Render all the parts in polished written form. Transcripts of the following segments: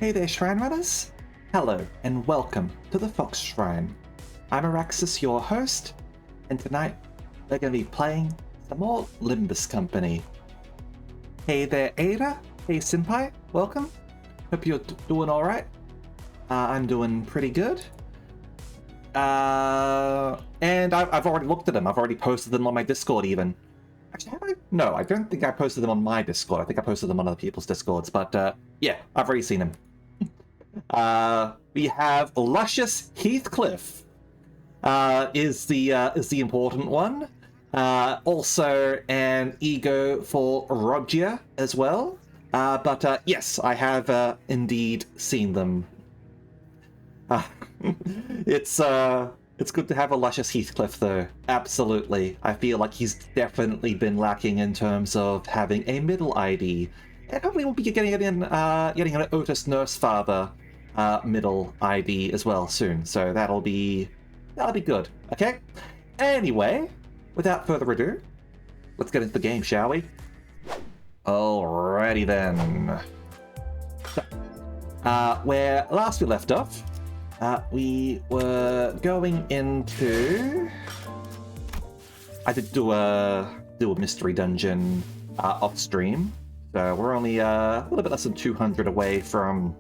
Hey there, Shrine Runners! Hello, and welcome to the Fox Shrine. I'm Araxis, your host, and tonight we're going to be playing some more Limbus Company. Hey there, Ada! Hey, Senpai! Welcome! Hope you're doing alright. I'm doing pretty good. And I've already looked at them. I've already posted them on my Discord, even. Actually, have I? No, I don't think I posted them on my Discord. I think I posted them on other people's Discords, but yeah, I've already seen them. We have Luscious Heathcliff is the important one. Also an ego for Rogia as well. But yes, I have indeed seen them. It's good to have a Luscious Heathcliff, though. Absolutely. I feel like he's definitely been lacking in terms of having a middle ID. And hopefully we'll be getting an Otis Nursefather middle ID as well soon. So that'll be good. Okay? Anyway, without further ado, let's get into the game, shall we? Alrighty then. So, where last we left off, we were going into... I did do a mystery dungeon off stream, so we're only a little bit less than 200 away from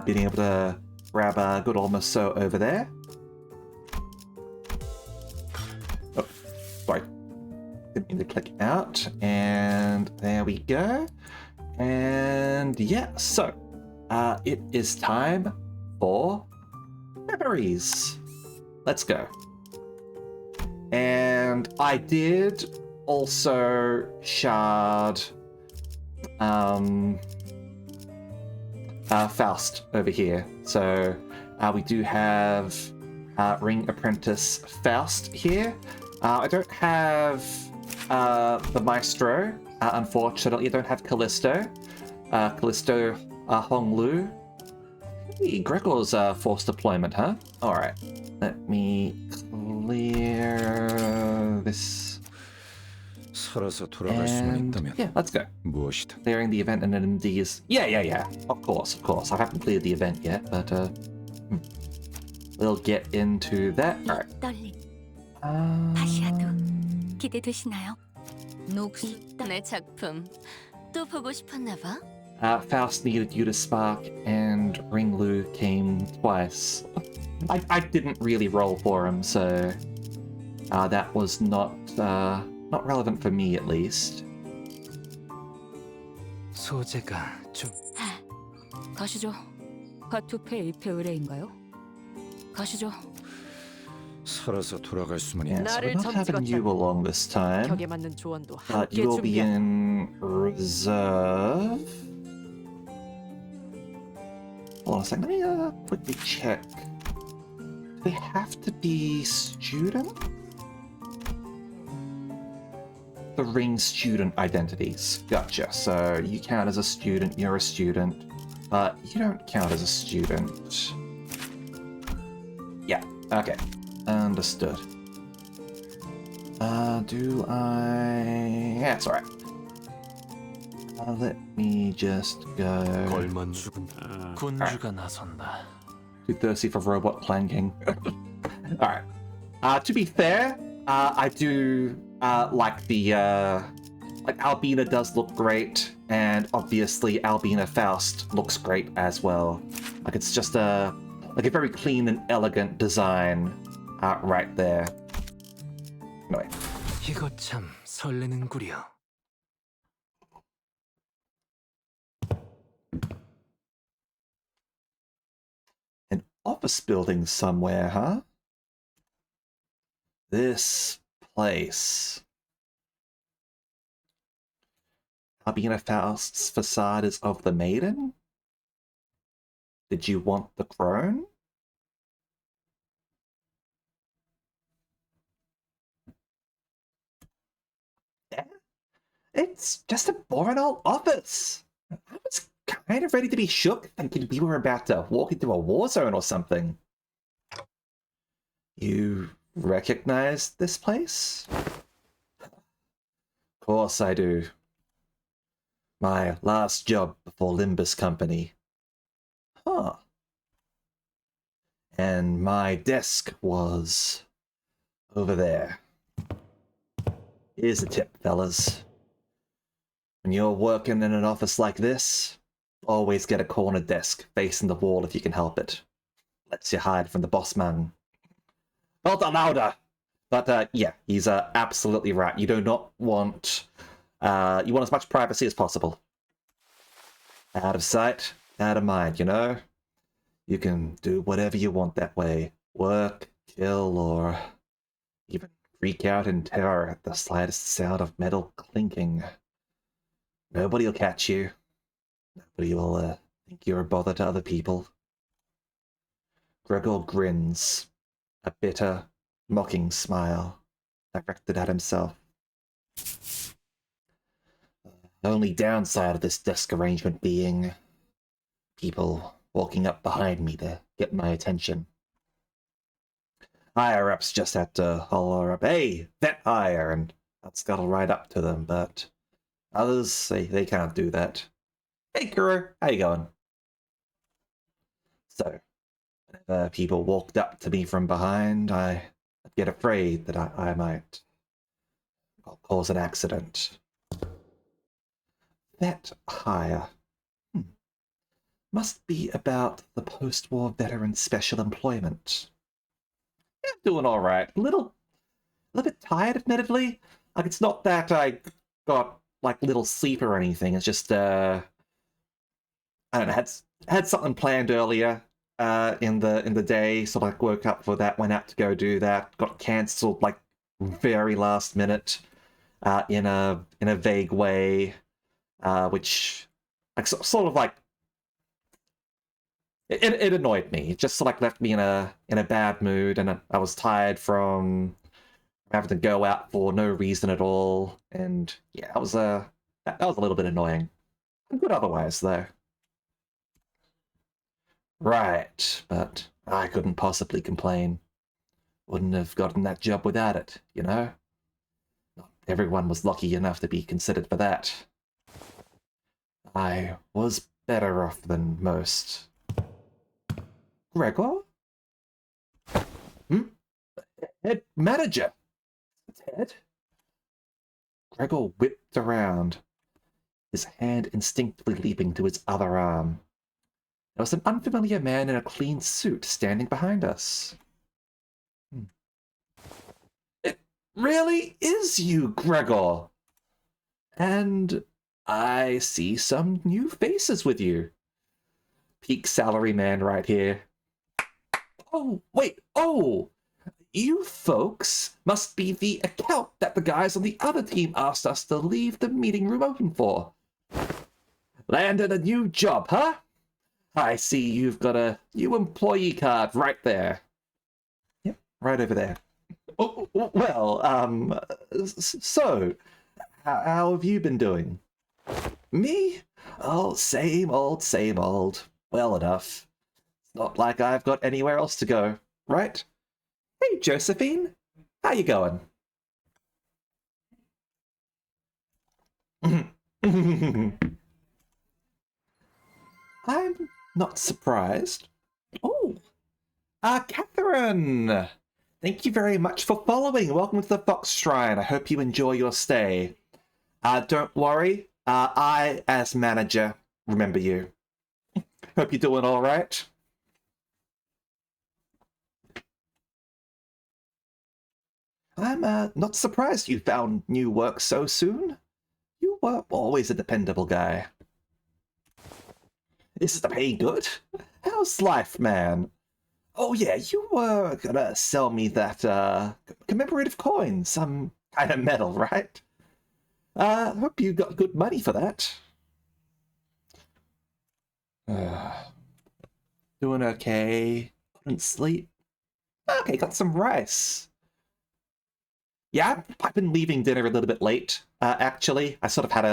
being able to grab a good old Maso over there. Oh, sorry. Didn't mean to click out, and there we go. And yeah, so it is time for memories. Let's go. And I did also shard Faust over here. So we do have Ring Apprentice Faust here. I don't have the Maestro, unfortunately. I don't have Callisto. Callisto Honglu. Hey, Gregor's forced deployment, huh? Alright. Let me clear this. And yeah, let's go. Clearing the event and MD is... Yeah. Of course. I haven't cleared the event yet, but we'll get into that. Alright. 기대되시나요? 내 작품 또 보고 싶었나 봐. Faust needed you to spark, and Ringlu came twice. I didn't really roll for him, so that was not relevant for me, at least. 소재가 좀 가시죠. 바투페 이페 의뢰인가요? 가시죠. 살아서 돌아갈 수만 Yeah, 있는 so we're not having you along this time, 격에 맞는 조언도 but 함께 you will be 준비하. in reserve. Hold on a second, let me quickly check. Do they have to be student? The ring student identities. Gotcha. So you count as a student, you're a student, but you don't count as a student. Yeah, okay. Understood. Do I... Yeah, it's alright. Let me just go... 걸만 죽은 군주가 나선다. Too thirsty for robot clanking. Alright. To be fair, I do like the... like, Albina does look great, and obviously Albina Faust looks great as well. Like, it's just a very clean and elegant design right there. Anyway. 이거 참 설레는구려. An office building somewhere, huh? This place. Albina Faust's facade is of the maiden? Did you want the crone? Yeah, it's just a boring old office. I was kind of ready to be shook, thinking we were about to walk into a war zone or something. You recognize this place? Of course I do. My last job before Limbus Company. Huh. And my desk was over there. Here's a tip, fellas. When you're working in an office like this, always get a corner desk facing the wall if you can help it. Lets you hide from the boss man. Hold on, louder! But yeah, he's absolutely right. You do not want... you want as much privacy as possible. Out of sight, out of mind, you know? You can do whatever you want that way. Work, kill, or even freak out in terror at the slightest sound of metal clinking. Nobody will catch you. Nobody will think you're a bother to other people. Gregor grins, a bitter, mocking smile directed at himself. The only downside of this desk arrangement being people walking up behind me to get my attention. Higher-ups just had to holler up, "Hey, vet hire," and I'd scuttle right up to them, but others, they can't do that. "Hey, Kuro, how you going?" So, whenever people walked up to me from behind, I'd get afraid that I might cause an accident. Vet hire. Must be about the post-war veteran special employment. Yeah, doing all right. A little bit tired, admittedly. Like, it's not that I got like little sleep or anything. It's just I don't know. Had something planned earlier in the day, so I woke up for that. Went out to go do that. Got cancelled like very last minute in a vague way, which like sort of like. It annoyed me. It just like left me in a bad mood, and I was tired from having to go out for no reason at all. And yeah, that was a little bit annoying. Good otherwise, though. Right, but I couldn't possibly complain. Wouldn't have gotten that job without it, you know? Not everyone was lucky enough to be considered for that. I was better off than most. Gregor? Head manager? Ted? Gregor whipped around, his hand instinctively leaping to his other arm. There was an unfamiliar man in a clean suit standing behind us. It really is you, Gregor! And I see some new faces with you. Peak salary man right here. Oh, wait, oh! You folks must be the account that the guys on the other team asked us to leave the meeting room open for. Landed a new job, huh? I see you've got a new employee card right there. Yep, right over there. Oh, well, so, how have you been doing? Me? Oh, same old, same old. Well enough. It's not like I've got anywhere else to go, right? Hey, Josephine. How you going? I'm not surprised. Oh, Catherine! Thank you very much for following. Welcome to the Fox Shrine. I hope you enjoy your stay. Don't worry. I, as manager, remember you. Hope you're doing all right. I'm not surprised you found new work so soon. You were always a dependable guy. Is the pay good? How's life, man? Oh yeah, you were gonna sell me that commemorative coin, some kind of medal, right? Hope you got good money for that. Doing okay. Couldn't sleep. Okay, got some rice. Yeah, I've been leaving dinner a little bit late, actually. I sort of had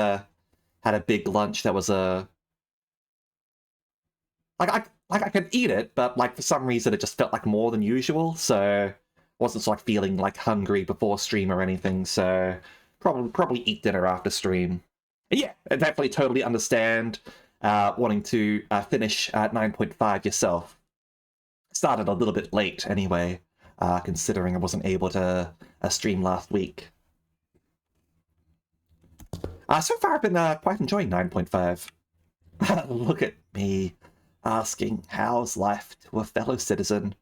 a big lunch that was I could eat it, but like for some reason it just felt like more than usual, so I wasn't like feeling like hungry before stream or anything, so probably eat dinner after stream. And yeah, I definitely totally understand. wanting to finish at 9.5 yourself. Started a little bit late anyway, considering I wasn't able to stream last week. So far, I've been quite enjoying 9.5. Look at me asking how's life to a fellow citizen.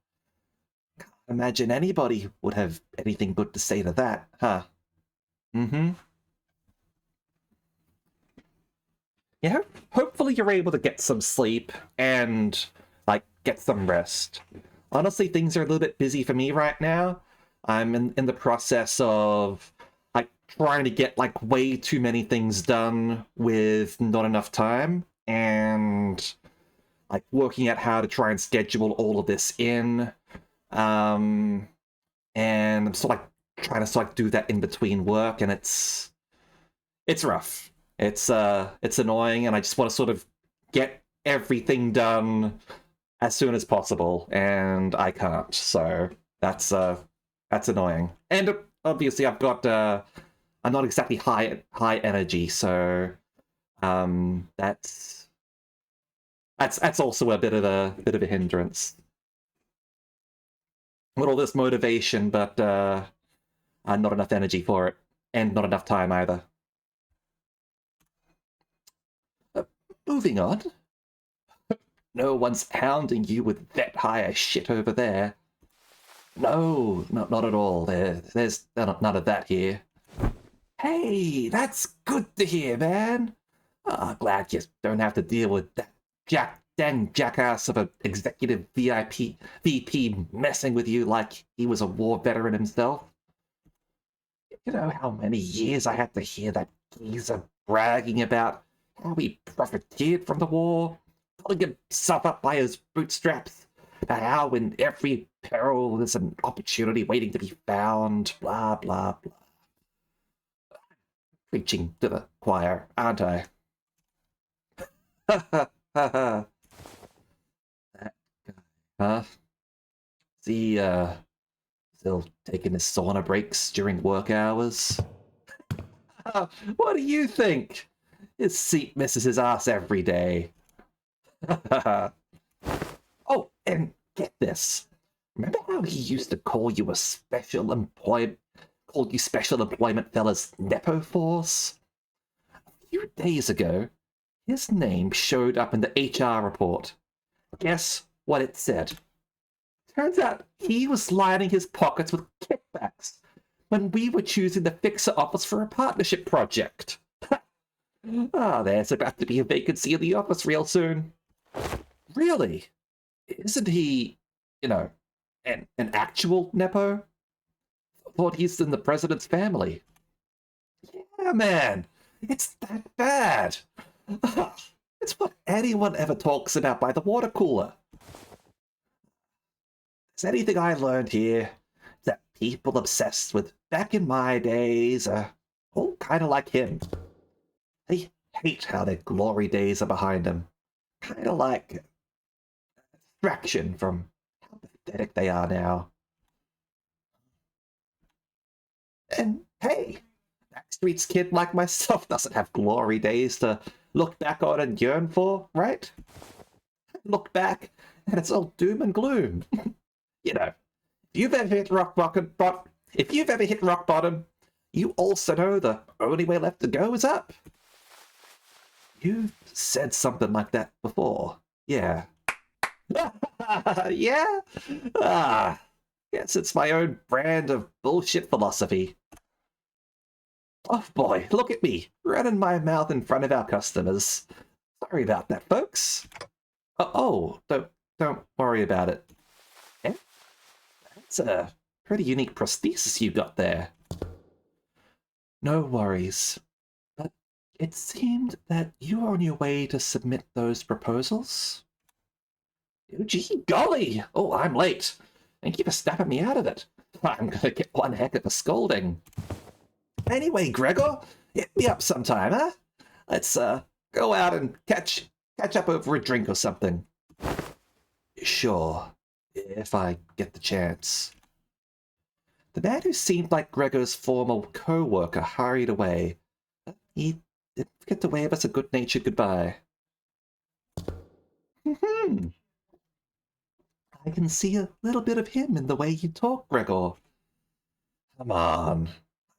Can't imagine anybody would have anything good to say to that, huh? Mm-hmm. Yeah, hopefully you're able to get some sleep and, like, get some rest. Honestly, things are a little bit busy for me right now. I'm in the process of, like, trying to get, like, way too many things done with not enough time, and, like, working out how to try and schedule all of this in. And I'm sort of, like, trying to sort of do that in between work, and it's rough. It's annoying, and I just want to sort of get everything done as soon as possible, and I can't. So that's annoying. And obviously, I've got I'm not exactly high energy, so that's also a bit of a hindrance. With all this motivation, but not enough energy for it, and not enough time either. Moving on. No one's hounding you with that higher shit over there. No, not at all. There's none of that here. Hey, that's good to hear, man. Glad you don't have to deal with that jackass of an executive VP messing with you like he was a war veteran himself. You know how many years I had to hear that geezer bragging about how he profiteered from the war, pulling himself up by his bootstraps, about how in every peril there's an opportunity waiting to be found, blah, blah, blah. Preaching to the choir, aren't I? That guy, huh? Is he, still taking his sauna breaks during work hours? What do you think? His seat misses his ass every day. Oh, and get this. Remember how he used to call you special employment fellas Nepo Force? A few days ago, his name showed up in the HR report. Guess what it said? Turns out he was lining his pockets with kickbacks when we were choosing the fixer office for a partnership project. There's about to be a vacancy in the office real soon. Really? Isn't he, an actual Nepo? Thought he's in the president's family. Yeah, man. It's that bad. It's what anyone ever talks about by the water cooler. Is anything I learned here that people obsessed with back in my days are all kind of like him. They hate how their glory days are behind them. Kind of like a distraction from how pathetic they are now. And hey, Backstreet's kid like myself doesn't have glory days to look back on and yearn for, right? Look back, and it's all doom and gloom. If you've ever hit rock bottom, you also know the only way left to go is up. You've said something like that before. Yeah. Yeah? Guess it's my own brand of bullshit philosophy. Oh boy, look at me, running my mouth in front of our customers. Sorry about that, folks. Don't worry about it. Yeah? That's a pretty unique prosthesis you got there. No worries. But it seemed that you were on your way to submit those proposals? Gee golly! Oh, I'm late. Thank you for snapping me out of it. I'm gonna get one heck of a scolding. Anyway, Gregor, hit me up sometime, huh? Let's go out and catch up over a drink or something. Sure, if I get the chance. The man who seemed like Gregor's former co-worker hurried away. He didn't forget to wave us a good-natured goodbye. Hmm. I can see a little bit of him in the way you talk, Gregor. Come on.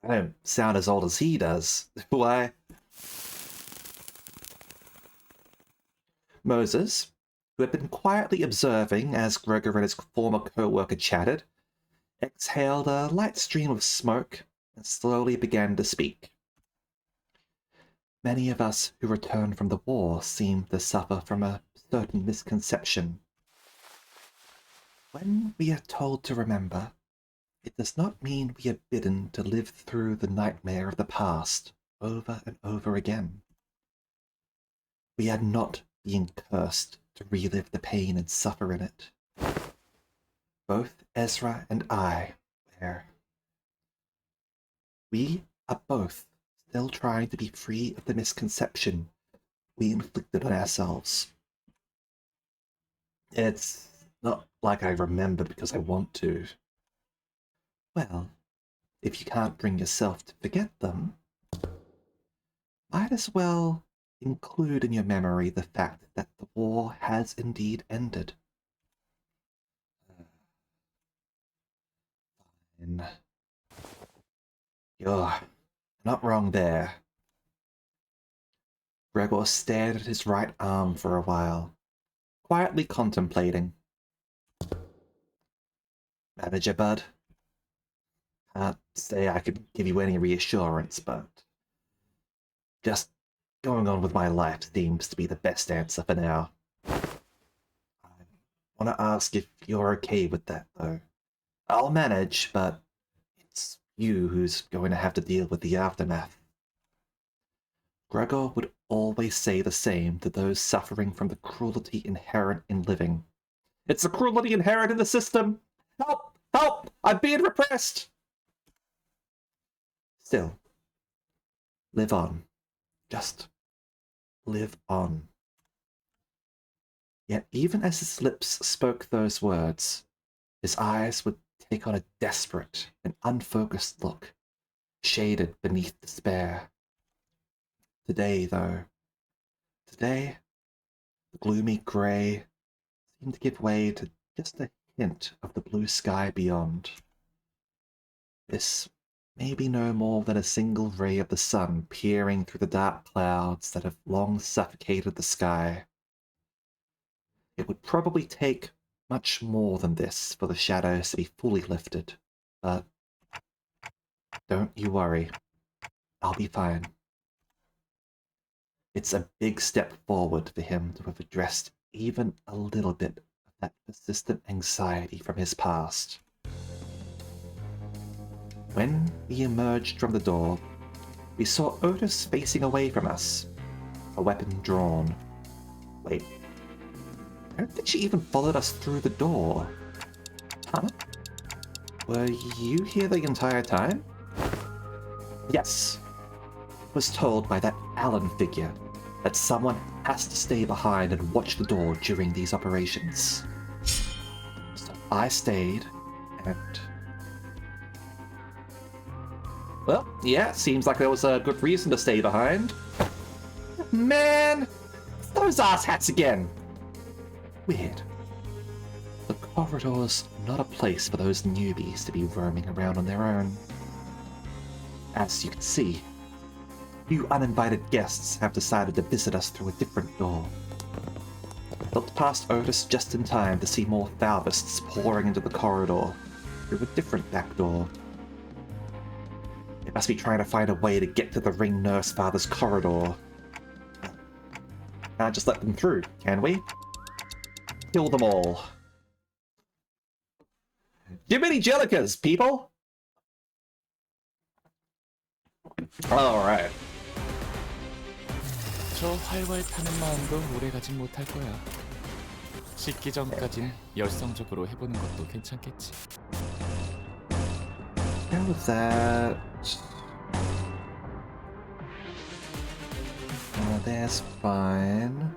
I don't sound as old as he does. Why? Moses, who had been quietly observing as Gregor and his former co-worker chatted, exhaled a light stream of smoke and slowly began to speak. Many of us who returned from the war seem to suffer from a certain misconception. When we are told to remember, it does not mean we are bidden to live through the nightmare of the past over and over again. We are not being cursed to relive the pain and suffer in it. Both Ezra and I were. We are both still trying to be free of the misconception we inflicted on ourselves. It's not like I remember because I want to. Well, if you can't bring yourself to forget them, might as well include in your memory the fact that the war has indeed ended. Fine. You're not wrong there. Gregor stared at his right arm for a while, quietly contemplating. Manager, bud? Can't say I could give you any reassurance, but just going on with my life seems to be the best answer for now. I want to ask if you're okay with that, though. I'll manage, but it's you who's going to have to deal with the aftermath. Gregor would always say the same to those suffering from the cruelty inherent in living. It's the cruelty inherent in the system! Help! Help! I'm being repressed! Still, live on. Just live on. Yet even as his lips spoke those words, his eyes would take on a desperate and unfocused look, shaded beneath despair. Today, though, the gloomy grey seemed to give way to just a hint of the blue sky beyond. This may be no more than a single ray of the sun peering through the dark clouds that have long suffocated the sky. It would probably take much more than this for the shadows to be fully lifted, but don't you worry. I'll be fine. It's a big step forward for him to have addressed even a little bit of that persistent anxiety from his past. When we emerged from the door, we saw Otis facing away from us, a weapon drawn. Wait, I don't think she even followed us through the door. Huh? Were you here the entire time? Yes. I was told by that Allen figure that someone has to stay behind and watch the door during these operations. So I stayed, and... well, yeah, seems like there was a good reason to stay behind. Man! It's those asshats again! Weird. The corridor's not a place for those newbies to be roaming around on their own. As you can see, few uninvited guests have decided to visit us through a different door. Looked past Otis just in time to see more Falvists pouring into the corridor through a different back door. They must be trying to find a way to get to the Ring Nurse Father's corridor. Can't just let them through, can we? Kill them all. Jiminy Jellicas, people! Alright. 저 활활 타는 마음도 오래 가진 못할 거야. 식기 전까진 열성적으로 해보는 것도 괜찮겠지. How was that? That's fine.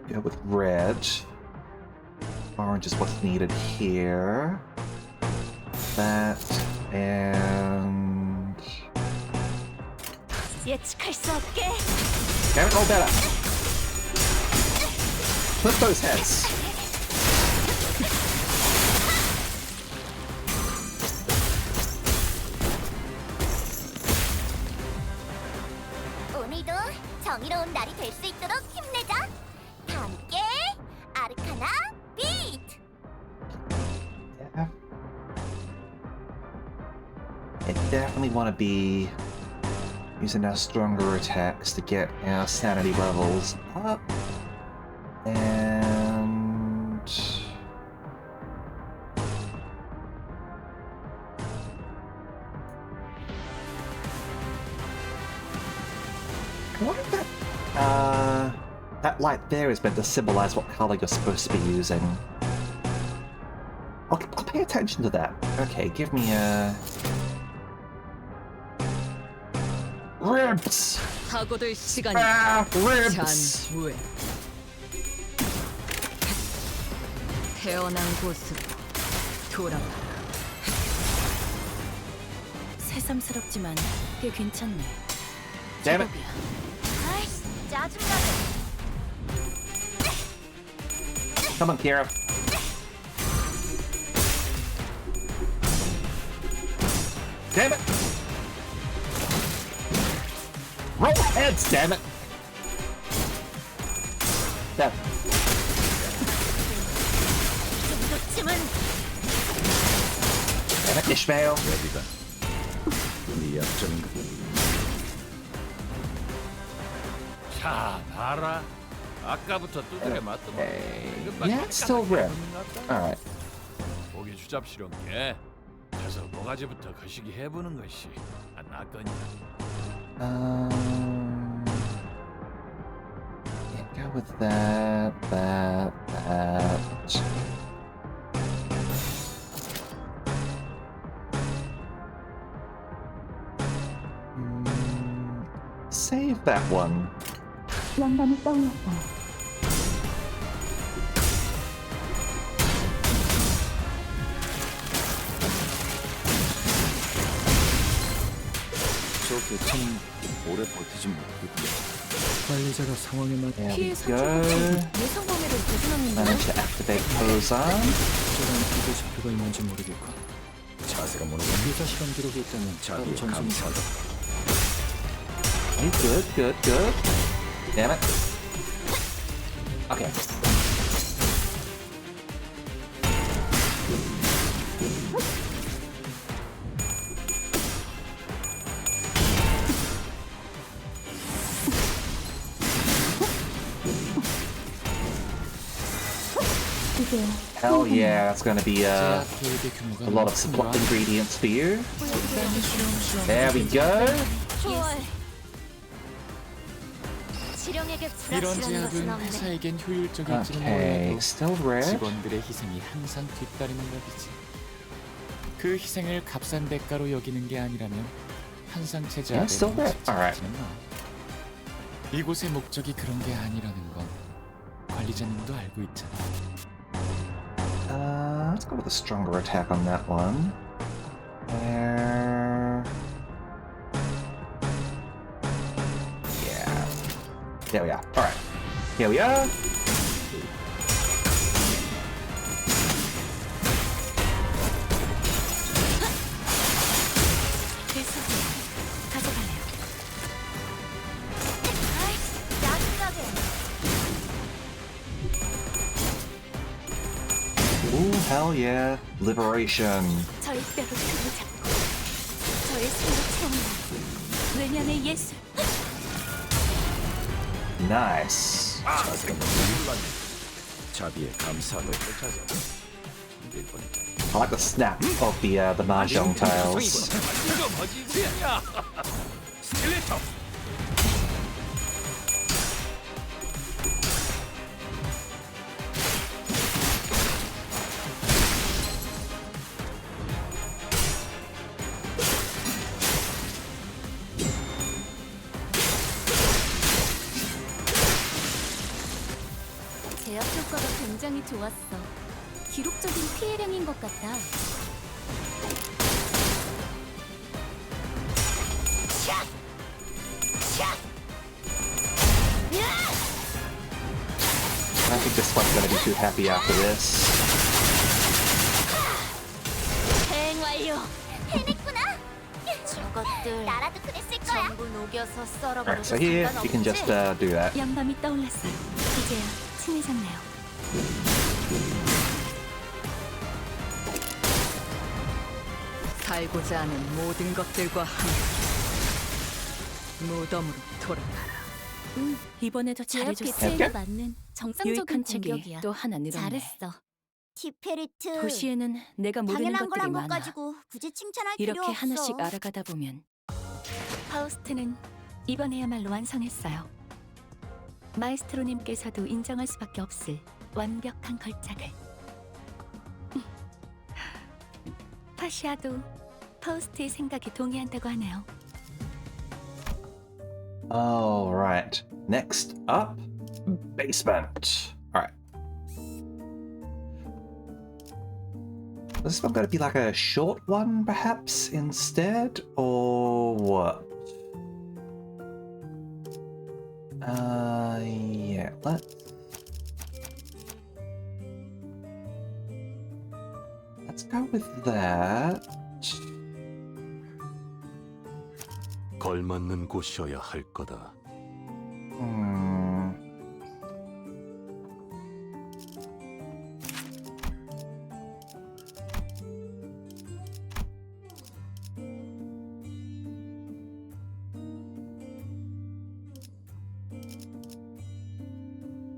Go with red. Orange is what's needed here. That and... 예측할 수 없게. Damn it, roll better. Flip those heads. 오늘도 정의로운 날이 될 수 있도록 힘내자. 다 함께 아르카나 비트. Yeah. I definitely want to be using our stronger attacks to get our sanity levels up. And I wonder if that light there is meant to symbolize what color you're supposed to be using. I'll pay attention to that. Okay, give me a ribs. 사고될 시간이 Ribs. 전후에 태어난 곳으로 돌아가라. 새삼스럽지만 꽤 괜찮네. Damn it. 아이씨, 짜증나게. Come on, Kira. Damn it! Roll heads, damn it! Damn. 정도쯤은 Damn it, Ishmael. 여기가 네 약점인가? 자, 봐라. 아까부터 두드려 맞더만. Okay. Yeah, it's still red. Alright. 보기 주잡스러운 게 가서 모가지부터 거시기 해보는 것이 안 낫거냐. Yeah, go with that, that. Save that one. 저 개체는 오래 버티지 못하겠군요. 관리자가 상황에 맞 There we 피해 go. 선착순 예상 범위를 벗어났는데 Manage to activate Ozone. 적절한 기도 좌표가 있는지 모르겠고 자세가 무너졌네. 유사 시간 기록이 있다면 따로 자비에 전송이 감사하다. Hey, good. Damn it. Okay. Hell yeah, that's gonna be 제약 계획의 규모가 a lot of support ingredients for you. There we go. 좋아해. 실용에게 이런 불확실한 것은 제약은 없네. 회사에겐 효율적일지는 Okay, 몰라도 still red. 직원들의 희생이 항상 뒤따르는 법이지. 그 희생을 값싼 대가로 여기는 게 아니라면 한상 체제 Yeah, 아래 still red. Alright. 이곳의 목적이 그런 게 아니라는 건 관리자님도 알고 있잖아. Let's go with a stronger attack on that one. Yeah. There we are. Alright. Here we are. 가져갈래요. 아이씨, 짜증나게. Ooh, hell yeah. Liberation. 저의 뼈를 잡고 저의 손을 채운다. 외면의 예술. Nice. 자세가 무너졌네. 자비에 감사하다. I like the snap of the mahjong tiles. 이거 뭐지 그냥? 스틸레이터. 제압 효과가 굉장히 좋았어. 기록적인 피해량인 것 같다. I think think this one's gonna be too happy after this. 대응 완료. 해냈구나. 저것들 나라도 그랬을 거야. 전부 녹여서 썰어버려도 Alright, so here you can just do that. 영감이 떠올랐어요. 이제야 친해졌네요. 살고자 하는 모든 것들과 함께 무덤으로 돌아가라. 이번에도 잘해줬어. 제가 맞는 정상적인 유익한 책이 공격이야. 또 하나 늘었네. 잘했어. 티페리트. 도시에는 내가 모르는 당연한 것들이 걸한 것 많아. 가지고 굳이 칭찬할 필요 이렇게 없어. 하나씩 알아가다 보면 파우스트는 이번에야말로 완성했어요. 마에스트로님께서도 인정할 수밖에 없을 완벽한 걸작을. 타시아도 파우스트의 생각에 동의한다고 하네요. Alright. Next up, basement. Alright. Is this one going to be like a short one, perhaps, instead? Or what? Yeah, let's go with that. 걸맞는 곳이어야 할 거다.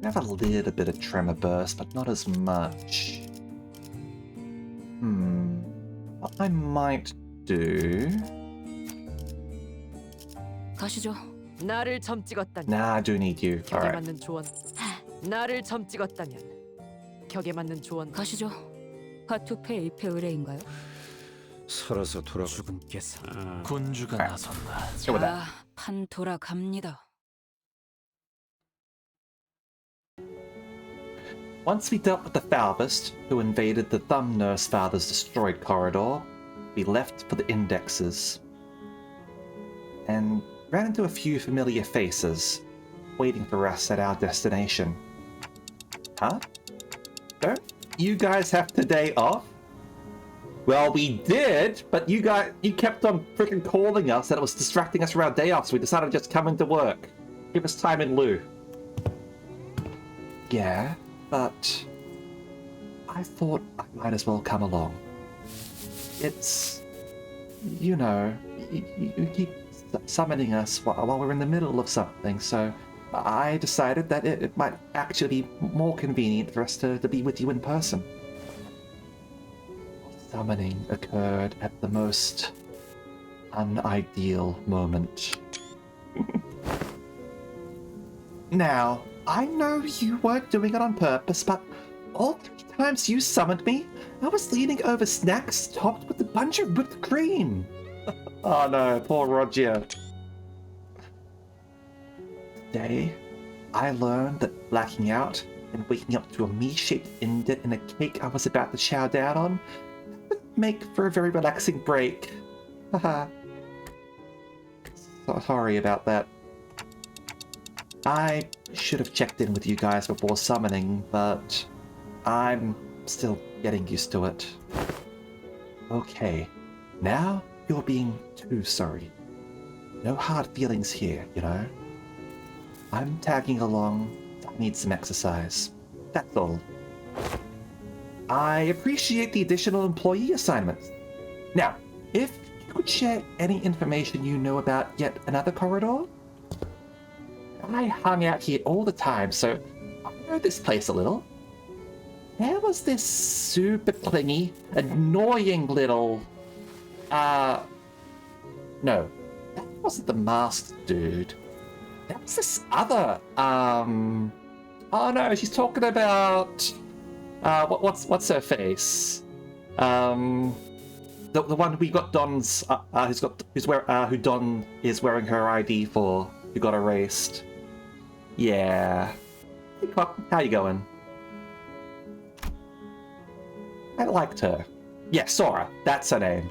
I have a little bit of tremor burst, but not as much. What I might do... 가시죠. 나를 점 찍었다니. Nah, I do need you. 격에 Alright. 맞는 조언. 나를 점 찍었다면 격에 맞는 조언. 가시죠. 하투페 1패 의뢰인가요? 살아서 돌아. 주군께서 군주가 아. 나선다. Go with that. 자, 판 돌아갑니다. Once we dealt with the Falvist, who invaded the Thumb Nurse Father's destroyed corridor, we left for the indexes. And ran into a few familiar faces, waiting for us at our destination. Huh? Don't you guys have today off? Well, we did, but you kept on freaking calling us and it was distracting us from our day off, so we decided to just come into work. Give us time in lieu. Yeah, but I thought I might as well come along. It's, you know, you keep summoning us while we're in the middle of something, so I decided that it might actually be more convenient for us to be with you in person. Summoning occurred at the most unideal moment. Now, I know you weren't doing it on purpose, but all 3 times you summoned me, I was leaning over snacks topped with a bunch of whipped cream. Oh no, poor Roger. Today, I learned that blacking out and waking up to a me-shaped indent in a cake I was about to chow down on would make for a very relaxing break. Haha. Sorry about that. I should have checked in with you guys before summoning, but I'm still getting used to it. Okay, now you're being too sorry. No hard feelings here, you know? I'm tagging along. I need some exercise. That's all. I appreciate the additional employee assignments. Now, if you could share any information you know about yet another corridor? I hung out here all the time, so I know this place a little. There was this super clingy, annoying little... No, that wasn't the masked dude. That was this other, Oh no, she's talking about... what's her face? The one we got Don's, who Don is wearing her ID for, who got erased. Yeah. Hey, Cock, how you going? I liked her. Yeah, Sora, that's her name.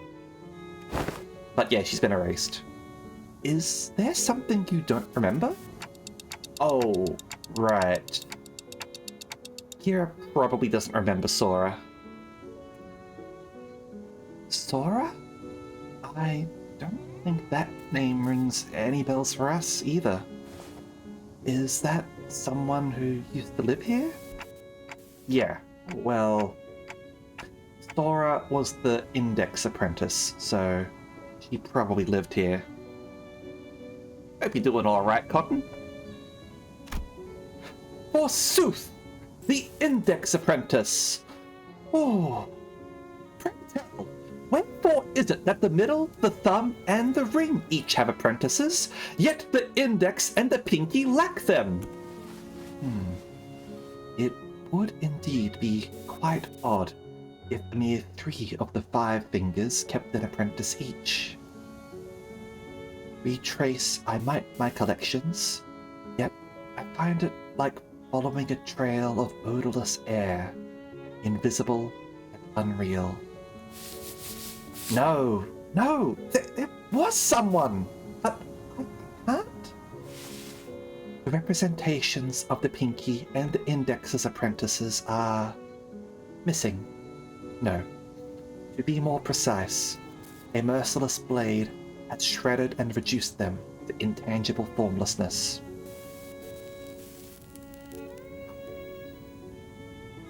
But yeah, she's been erased. Is there something you don't remember? Oh, right. Kira probably doesn't remember Sora. Sora? I don't think that name rings any bells for us either. Is that someone who used to live here? Yeah, well, Sora was the Index apprentice, so she probably lived here. Hope you're doing alright, Cotton. Forsooth! The Index apprentice! Oh, pray tell, wherefore is it that the middle, the thumb, and the ring each have apprentices, yet the index and the pinky lack them? It would indeed be quite odd if a mere 3 of the 5 fingers kept an apprentice each. Retrace I might my collections, yet I find it like following a trail of odorless air, invisible and unreal. No, there was someone, but I can't. The representations of the Pinky and the Index's apprentices are missing. No, to be more precise, a merciless blade had shredded and reduced them to intangible formlessness.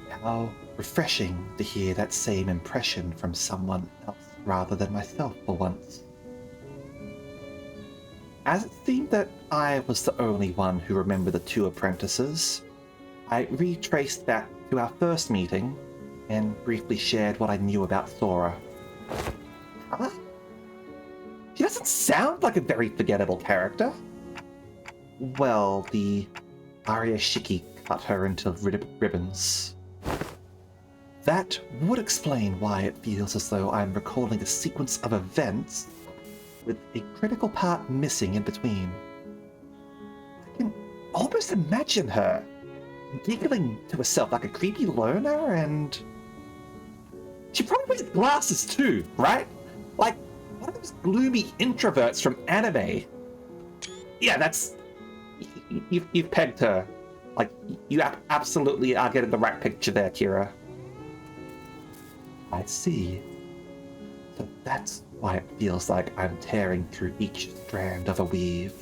How refreshing to hear that same impression from someone else rather than myself for once. As it seemed that I was the only one who remembered the 2 apprentices, I retraced back to our first meeting and briefly shared what I knew about Sora. Huh? She doesn't sound like a very forgettable character. Well, the Arya Shiki cut her into ribbons. That would explain why it feels as though I'm recalling a sequence of events with a critical part missing in between. I can almost imagine her giggling to herself like a creepy loner, and she probably wears glasses too, right? Like one of those gloomy introverts from anime. Yeah, that's... You've pegged her. Like, you absolutely are getting the right picture there, Kira. I see. So that's why it feels like I'm tearing through each strand of a weave.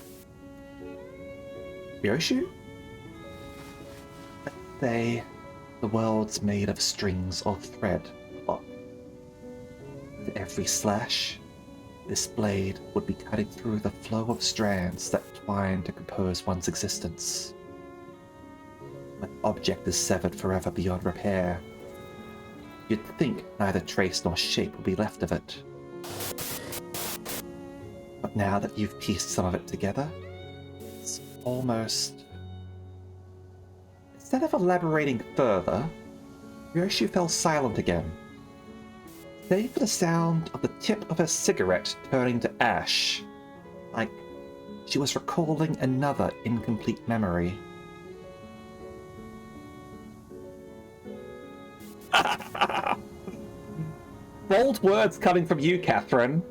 Ryoshu? Let's say the world's made of strings of thread. But with every slash, this blade would be cutting through the flow of strands that twine to compose one's existence. When an object is severed forever beyond repair, you'd think neither trace nor shape will be left of it. But now that you've pieced some of it together, it's almost... Instead of elaborating further, Ryoshu fell silent again, save for the sound of the tip of her cigarette turning to ash, like she was recalling another incomplete memory. Bold words coming from you, Catherine.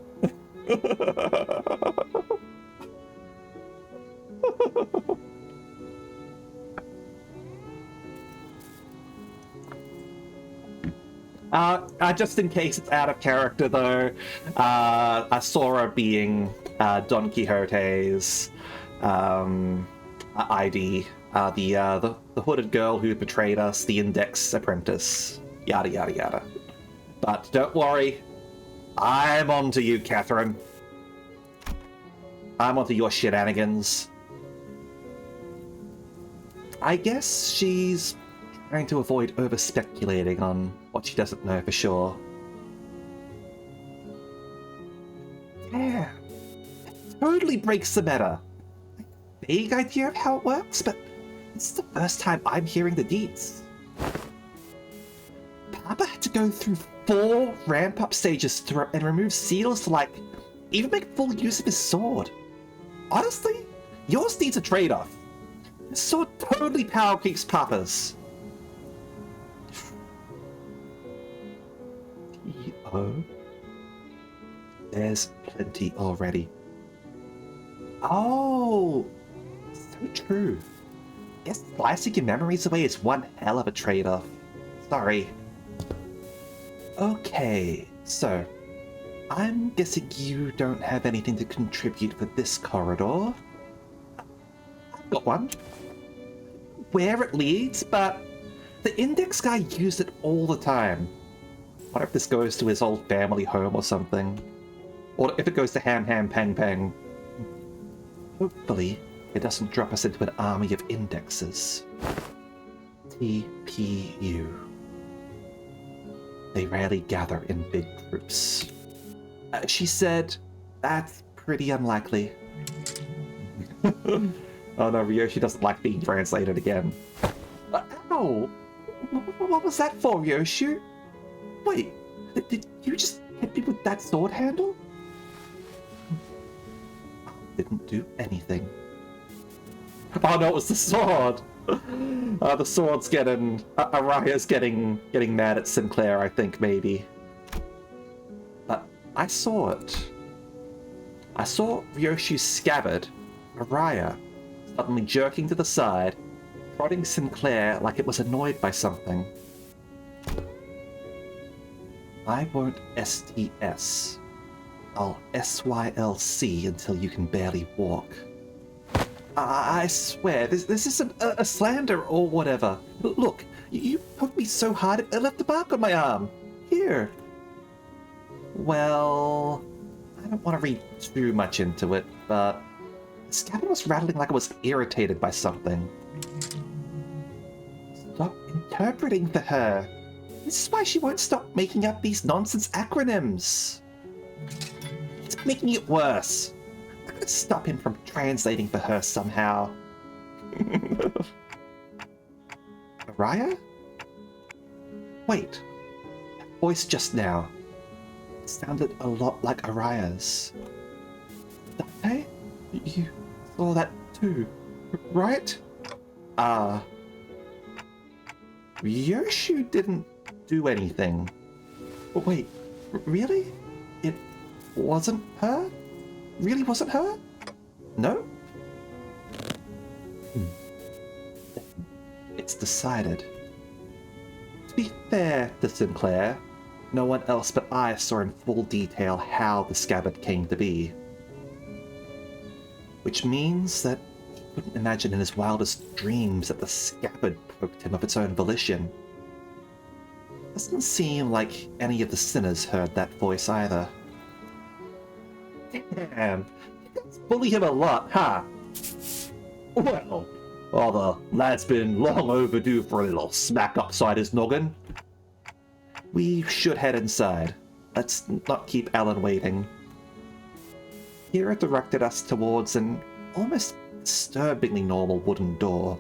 Just in case it's out of character, though, Sora being Don Quixote's ID, the hooded girl who betrayed us, the Index apprentice, yada yada yada. But don't worry, I'm onto you, Catherine. I'm onto your shenanigans. I guess she's trying to avoid over-speculating on what she doesn't know for sure. Yeah, it totally breaks the meta. Vague idea of how it works, but it's the first time I'm hearing the deets. Papa had to go through 4 ramp-up stages and remove seals to, like, even make full use of his sword. Honestly, yours needs a trade-off. This sword totally power creeps Papa's. T.O. There's plenty already. Oh, so true. guess slicing your memories away is one hell of a trade-off. Sorry. Okay, so I'm guessing you don't have anything to contribute for this corridor. I've got one. Where it leads, but the index guy used it all the time. What if this goes to his old family home or something? Or if it goes to Ham Ham Pang Pang? Hopefully, it doesn't drop us into an army of indexes. TPU. They rarely gather in big groups. She said, that's pretty unlikely. Oh no, Ryoshi doesn't like being translated again. Ow! What was that for, Ryoshi? Wait, did you just hit me with that sword handle? Didn't do anything. Oh no, it was the sword! The sword's getting... Araya's getting mad at Sinclair, I think, maybe. But I saw it. I saw Ryoshi's scabbard, Araya, suddenly jerking to the side, prodding Sinclair like it was annoyed by something. I won't STS. I'll SYLC until you can barely walk. I swear, this isn't a slander or whatever. Look, you poked me so hard it left a mark on my arm. Here. Well, I don't want to read too much into it, but the scabbard was rattling like it was irritated by something. Stop interpreting for her. This is why she won't stop making up these nonsense acronyms. It's making it worse. I could stop him from translating for her somehow. Araya? Wait. That voice just now. It sounded a lot like Araya's. Dante? You saw that too, right? Ryoshu didn't do anything. But wait, really? It wasn't her? Really wasn't her? No? It's decided. To be fair to Sinclair, no one else but I saw in full detail how the scabbard came to be. Which means that he couldn't imagine in his wildest dreams that the scabbard poked him of its own volition. Doesn't seem like any of the sinners heard that voice either. Damn, you guys bully him a lot, huh? Well, the lad's been long overdue for a little smack upside his noggin. We should head inside. Let's not keep Alan waiting. Kira directed us towards an almost disturbingly normal wooden door,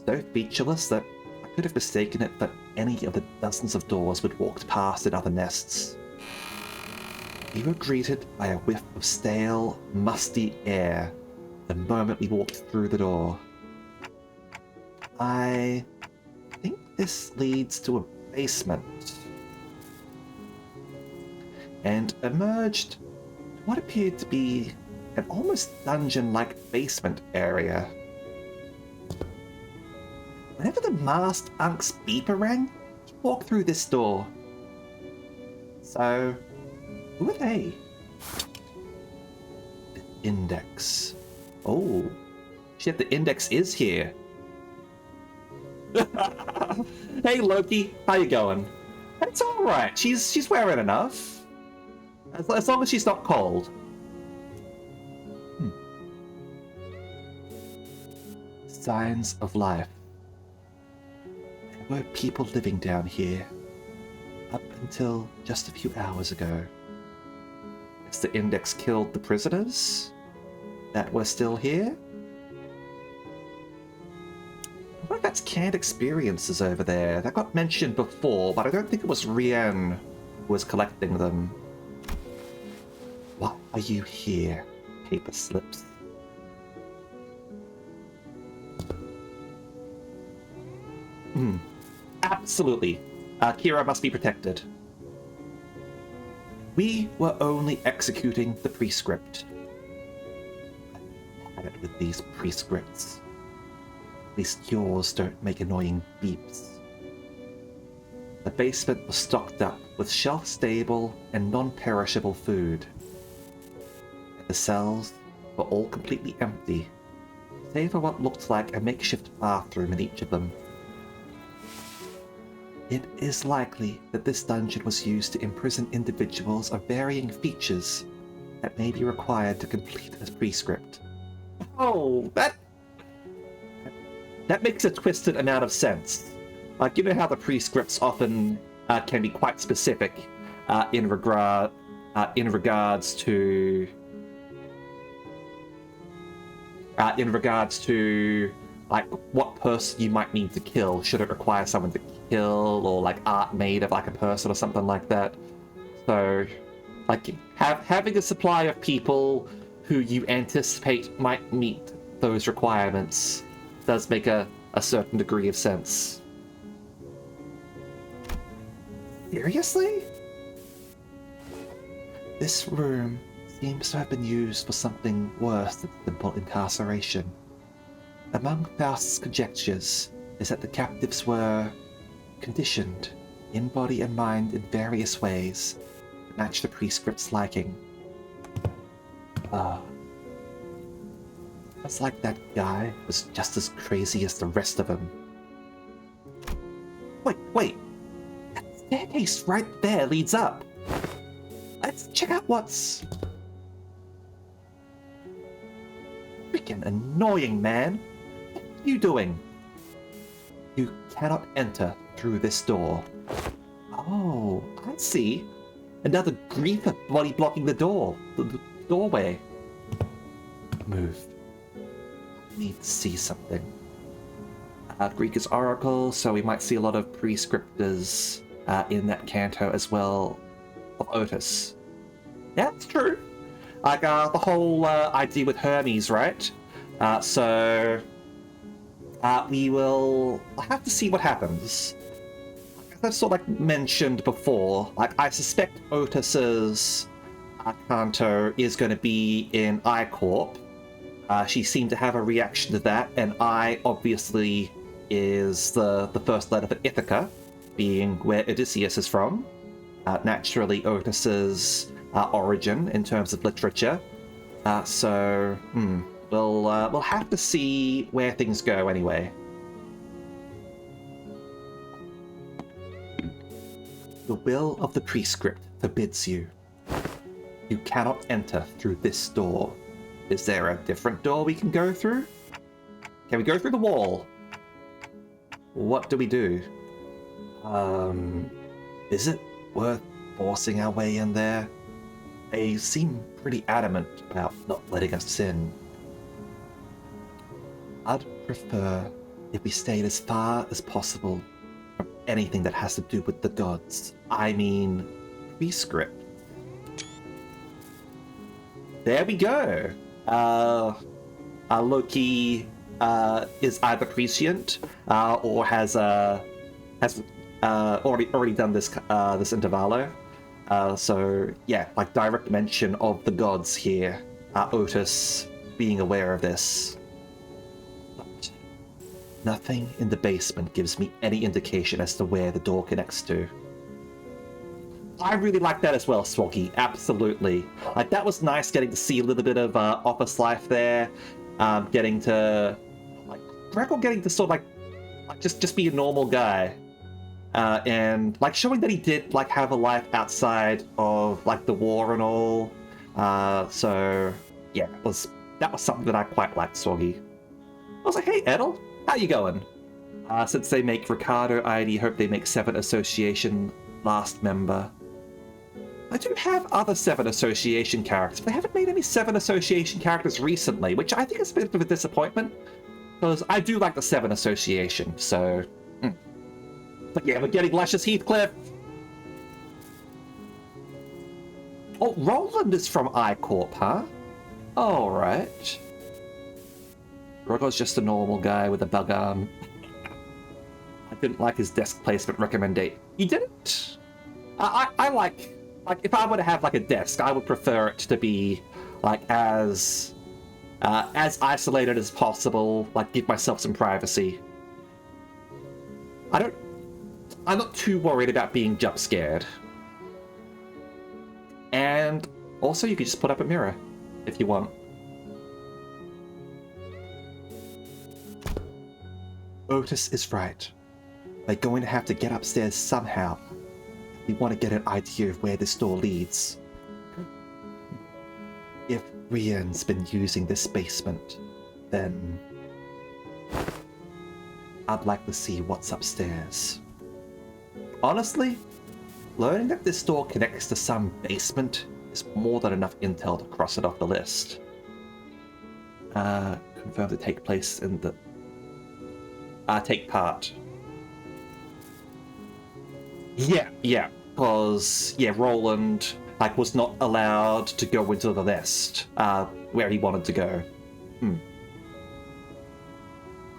so featureless that I could have mistaken it for any of the dozens of doors we'd walked past in other nests. We were greeted by a whiff of stale, musty air the moment we walked through the door. I think this leads to a basement, and emerged what appeared to be an almost dungeon-like basement area. Whenever the masked unk's beeper rang, he walked through this door. So, who are they? The index. Oh, shit, the index is here. Hey Loki, how you going? It's alright, she's wearing enough. As long as she's not cold. Signs of life. There were people living down here. Up until just a few hours ago. Guess the index killed the prisoners that were still here? I wonder if that's canned experiences over there. That got mentioned before, but I don't think it was Rian who was collecting them. Why are you here? Paper slips. Absolutely. Kira must be protected. We were only executing the prescript. I had it with these prescripts. least yours don't make annoying beeps. The basement was stocked up with shelf-stable and non-perishable food. And the cells were all completely empty, save for what looked like a makeshift bathroom in each of them. It is likely that this dungeon was used to imprison individuals of varying features that may be required to complete a prescript. Oh, that makes a twisted amount of sense. Like, you know how the prescripts often can be quite specific in regards to like what person you might need to kill. Should it require someone to kill, or like art made of like a person or something like that? So, like having a supply of people who you anticipate might meet those requirements does make a certain degree of sense. Seriously? This room seems to have been used for something worse than simple incarceration. Among Faust's conjectures is that the captives were conditioned, in body and mind, in various ways to match the prescript's liking. It's like that guy was just as crazy as the rest of them. Wait! That staircase right there leads up! Let's check out what's... Freaking annoying, man! What are you doing? You cannot enter through this door. Oh, I see. Another griefer body blocking the door. The doorway. Move. I need to see something. Greek is Oracle, so we might see a lot of prescriptors in that canto as well of Otis. Yeah, it's true. Like the whole idea with Hermes, right? We will have to see what happens. As I've sort of like mentioned before, like I suspect Otis's canto is going to be in I-Corp. She seemed to have a reaction to that, and I obviously is the first letter for Ithaca, being where Odysseus is from. Naturally, Otis's origin in terms of literature. We'll have to see where things go anyway. The will of the prescript forbids you. You cannot enter through this door. Is there a different door we can go through? Can we go through the wall? What do we do? Is it worth forcing our way in there? They seem pretty adamant about not letting us in. I'd prefer if we stayed as far as possible from anything that has to do with the gods. I mean, prescript. There we go. Loki is either prescient or has already done this Intervallo. So yeah, like direct mention of the gods here. Otis being aware of this. But nothing in the basement gives me any indication as to where the door connects to. I really like that as well, Swoggy. Absolutely. Like, that was nice getting to see a little bit of office life there. Getting to sort of like just be a normal guy. And like showing that he did like have a life outside of like the war and all. So yeah, that was something that I quite liked, Swoggy. I was like, hey Edel, how you going? Since they make Ricardo ID, hope they make VII Association last member. I do have other VII Association characters, but they haven't made any VII Association characters recently, which I think is a bit of a disappointment, because I do like the VII Association, so... But yeah, we're getting Luscious Heathcliff! Oh, Roland is from I-Corp, huh? Alright. Rogo's just a normal guy with a bug arm. I didn't like his desk placement recommendation. You didn't? I like if I were to have like a desk, I would prefer it to be like as as isolated as possible, like give myself some privacy. I'm not too worried about being jump scared. And also you could just put up a mirror if you want. Otis is right. We're going to have to get upstairs somehow. We want to get an idea of where this door leads. If Rian's been using this basement, then I'd like to see what's upstairs. Honestly, learning that this door connects to some basement is more than enough intel to cross it off the list. Confirm to take place in the... take part. Yeah, because, Roland, was not allowed to go into the nest, where he wanted to go.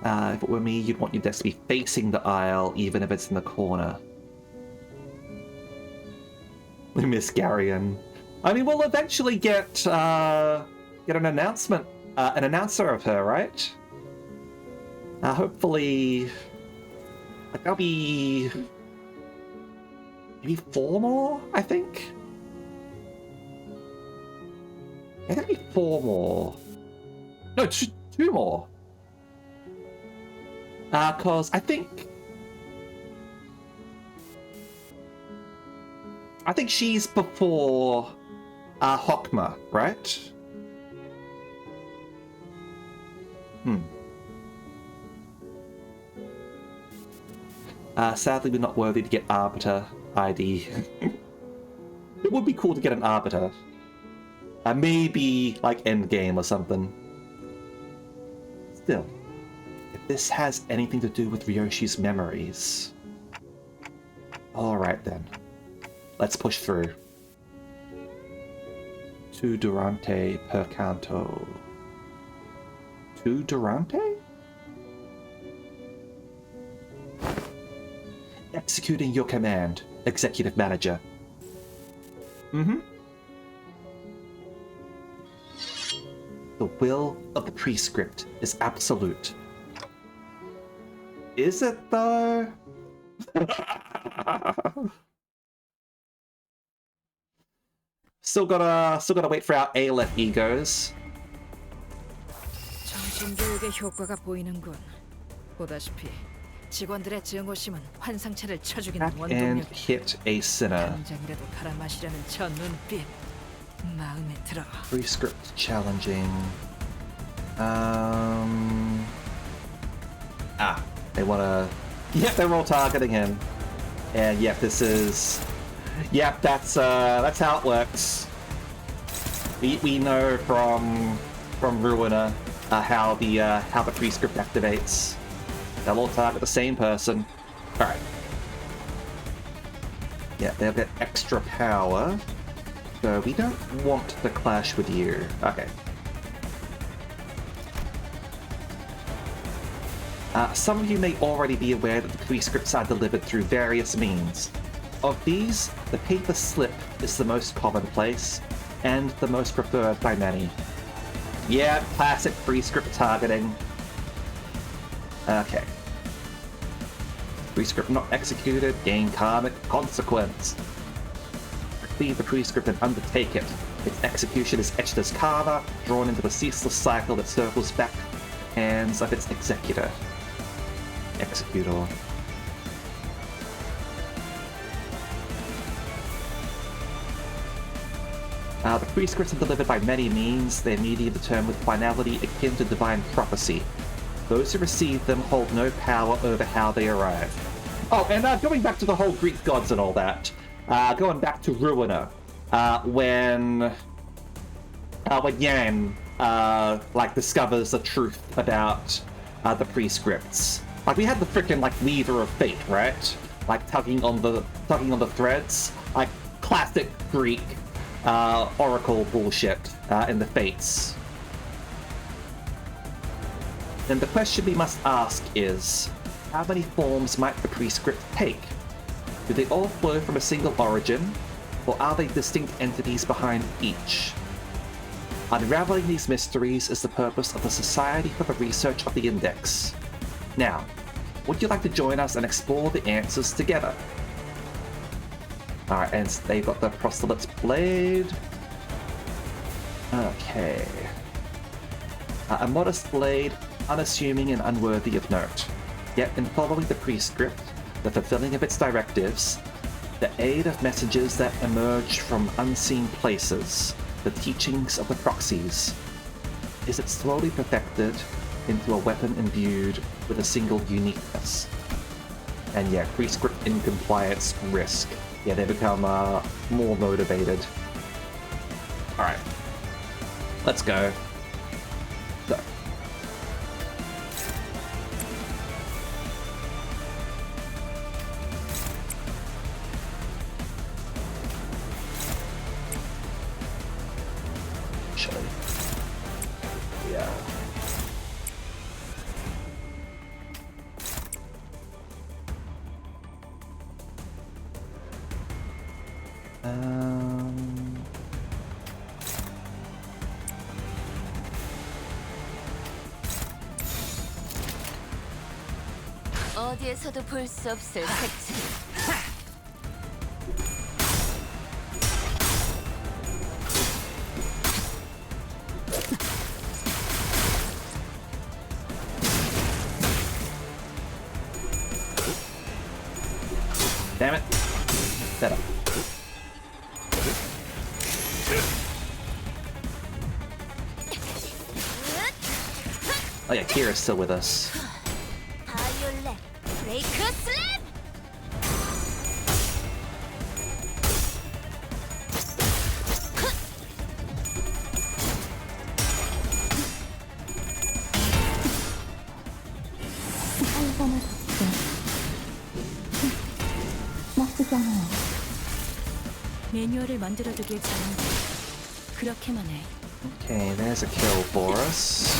If it were me, you'd want your desk to be facing the aisle, even if it's in the corner. Miss Garrion. I mean, we'll eventually get an announcement, an announcer of her, right? Hopefully, that'll be maybe 4 more, I think. Yeah, that'll be 4 more. No, 2 more. Cause I think she's before Hockma, right? Sadly, we're not worthy to get Arbiter ID. It would be cool to get an Arbiter. Maybe, Endgame or something. Still, if this has anything to do with Ryoshi's memories... Alright then. Let's push through. 2 Durante per canto. 2 Durante? Executing your command, Executive Manager. The will of the prescript is absolute. Is it though? Still gotta wait for our Aleph egos. 정신교육의 효과가 보이는군. 보다시피 직원들의 증오심은 환상체를 쳐죽이는 Back and 원동력. hit a sinner. 당장이라도 갈아마시려는 저 눈빛 마음에 들어. Prescript challenging. They wanna. Yep, they're all targeting him. And yep, this is. Yep, that's how it works. We know from Ruiner how the prescript activates. They'll all target the same person. All right. Yeah, they'll get extra power. So we don't want to clash with you. Okay. Some of you may already be aware that the prescripts are delivered through various means. Of these, the paper slip is the most commonplace, and the most preferred by many. Yeah, classic prescript targeting. Okay. Prescript not executed, gain karmic consequence. Retrieve the prescript and undertake it. Its execution is etched as karma, drawn into the ceaseless cycle that circles back hands of its executor. Executor. The prescripts are delivered by many means, their medium determined with finality akin to divine prophecy. Those who receive them hold no power over how they arrive. Oh, and going back to the whole Greek gods and all that, going back to Ruiner, when Yan discovers the truth about the prescripts. We had the frickin' Weaver of Fate, right? Tugging on the threads, classic Greek oracle bullshit in the Fates. Then the question we must ask is, how many forms might the prescript take? Do they all flow from a single origin, or are they distinct entities behind each? Unraveling these mysteries is the purpose of the Society for the Research of the Index. Now, would you like to join us and explore the answers together? Alright, and they've got the proselyte's blade. Okay. A modest blade, unassuming and unworthy of note. Yet in following the prescript, the fulfilling of its directives, the aid of messages that emerge from unseen places, the teachings of the proxies, is it slowly perfected into a weapon imbued with a single uniqueness. And yeah, prescript in compliance risk. Yeah, they become more motivated. Alright. Let's go. So. Actually. Yeah. 어디에서도 볼 수 없을 색칠. Damn it. Set up. Oh yeah, Kira's still with us. 바이올렛 브레이크 슬랩. 매뉴얼을 만들어두길 잘한다. 그렇게만 해. Okay, there's a kill for us.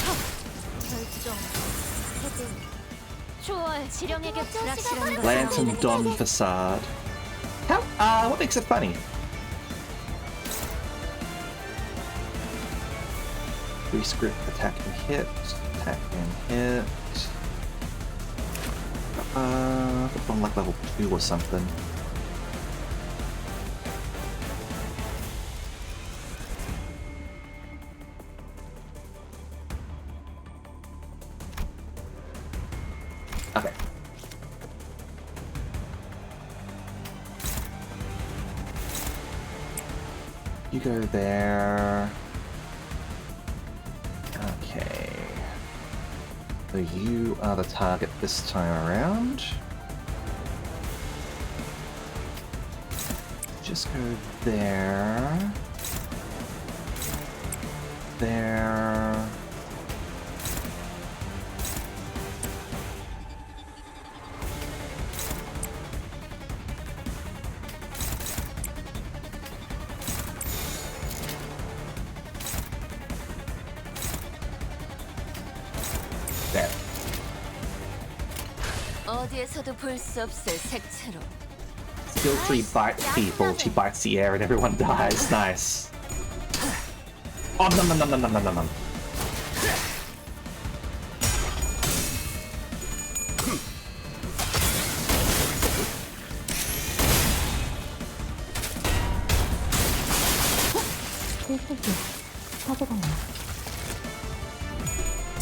결정. 헤드. 초월 지령에게 불확실한 것. Lantern Dawn Facade. How? What makes it funny? Rescript, attack and hit. Attack and hit. On like level 2 or something. Okay. You go there. Okay. So you are the target this time around. Just go there. There. There. 어디에서도 볼 수 없을 색채로. Skill tree bites people, she bites the air and everyone dies. Nice. Oh, no, no, no, no, no, no, no, no.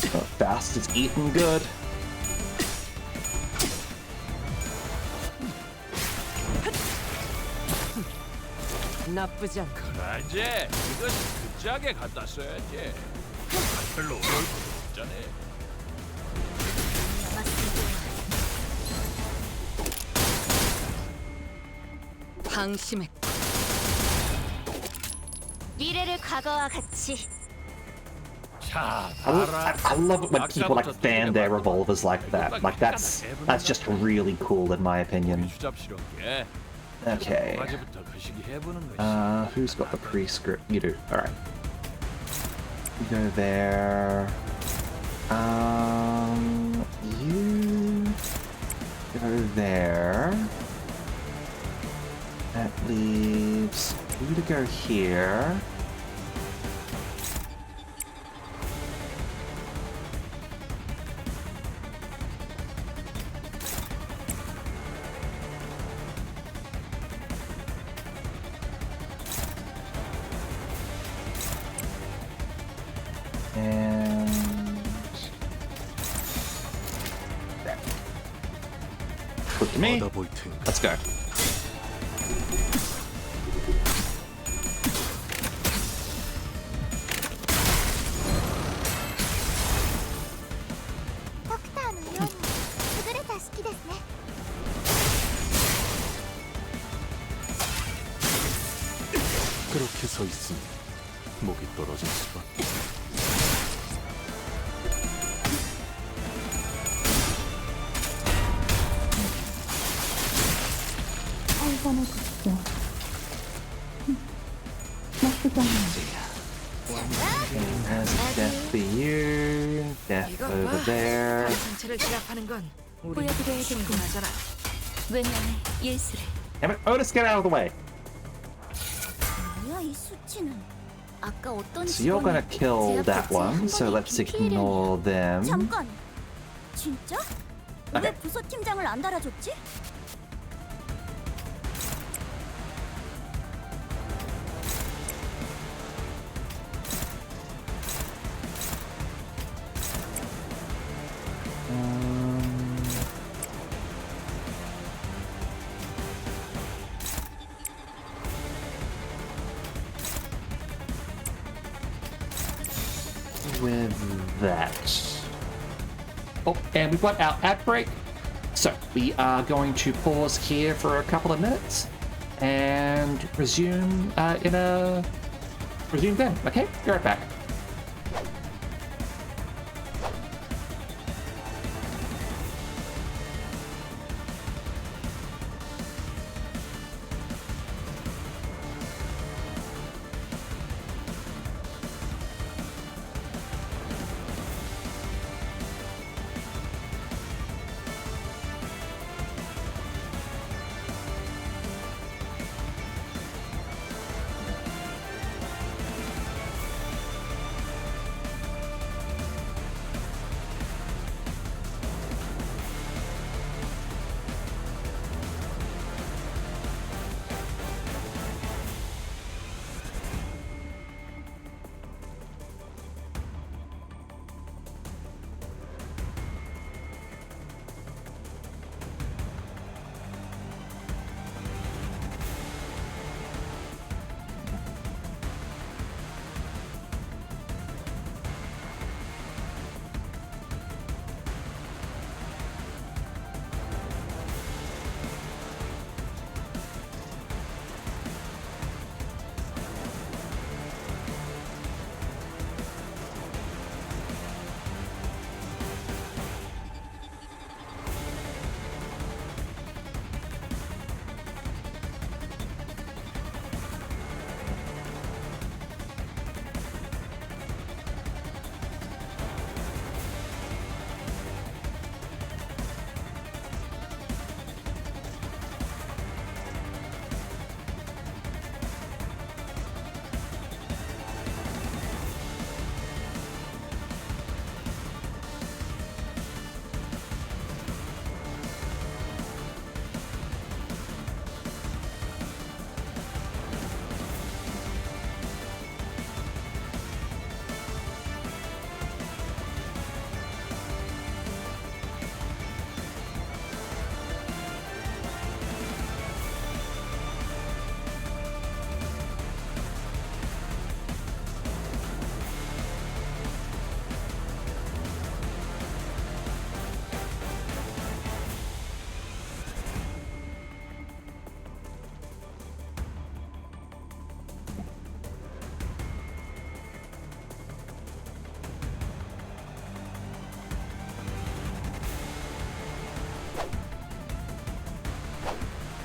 The bastard's eating good. 나쁘지 않고. 그래, 이건 극작에 갖다 써야지. 별로 어려울 것도 없잖아. 방심했고. 미래를 과거와 같이. 자, I love it when people like fan their revolvers like that. Like that's just really cool in my opinion. 수잡스럽게. Okay. 어제부터 거시기 해보는 것이. Who's got the prescript? You do. Alright. You go there. You go there. That leaves you to go here. me. 받아볼 테니 Let's go. 그렇게 서 있으니 목이 떨어질 수밖에. Death for you. Death 이거 over 봐. there. 상체를 제압하는 건 우리 보여드려야겠구나. 충분하잖아. 왜냐면 예술을. Damn it, Otis, get out of the way. 뭐야 이 수치는? 아까 어떤 So you're gonna kill that 제압했지? one, 한 so 번에 let's 긴 피해를. ignore them. 잠깐. 진짜? 왜 Okay. 부서 팀장을 안 달아줬지? With that. Oh, and we've got our ad break. So we are going to pause here for a couple of minutes and resume resume then. Okay, be right back.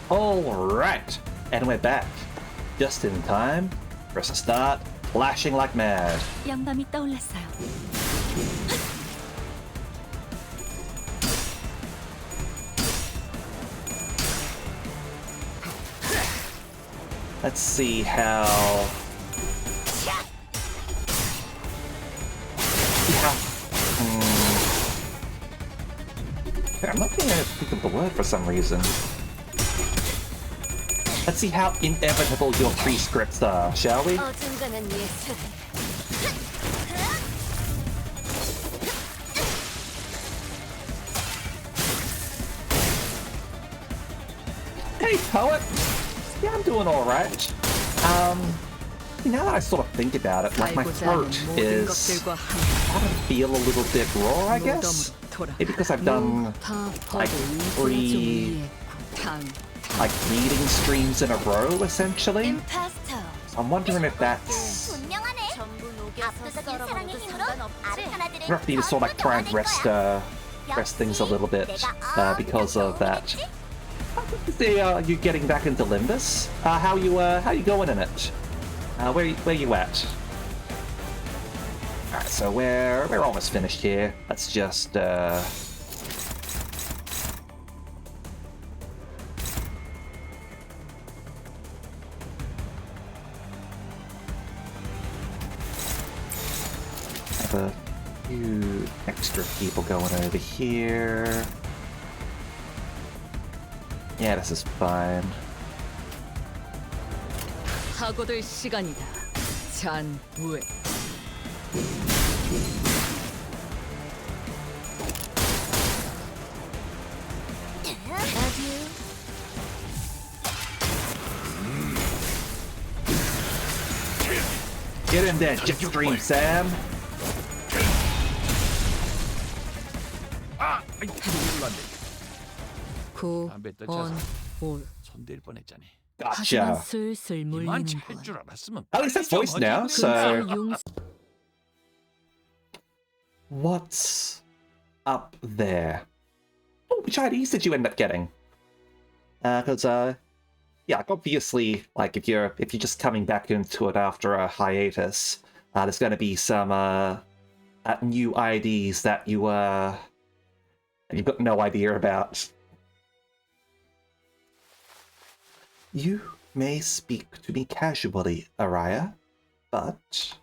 Alright, and we're back. Just in time. Press a start, flashing like mad. 영감이 떠올랐어요. Let's see how... I'm not being able to think of the word for some reason. Let's see how inevitable your pre-scripts are, shall we? 어중간한 예술. Hey, poet! Yeah, I'm doing alright. Now that I sort of think about it, like my throat is starting to feel a little bit raw, I guess. Maybe because I've done like 3 like reading streams in a row, essentially. 임파스터. So I'm wondering if that's... 분명하네. 압도적인 사랑의 힘으로 아르카나들은 I have to sort of like try and rest things a little bit because of that. See, you getting back into Limbus? How you going in it? Where you at? Alright, so we're almost finished here. Let's just have a few extra people going over here. Yeah, this is fine. 하고들 시간이다. 잔우에. Get in there, jet stream, Sam. 아, 아이, 몰랐네. 구, 담배 원, 떠쳐서 올. 손댈 뻔했잖니. 하지만 Gotcha. 슬슬 이만 물리는군. 찰줄 알았으면 At least that's voiced now, so... 근성 용 What's up there? Oh, which IDs did you end up getting? Because, yeah, obviously, like, if you're just coming back into it after a hiatus, there's going to be some, new IDs that you've got no idea about. You may speak to me casually, Araya, but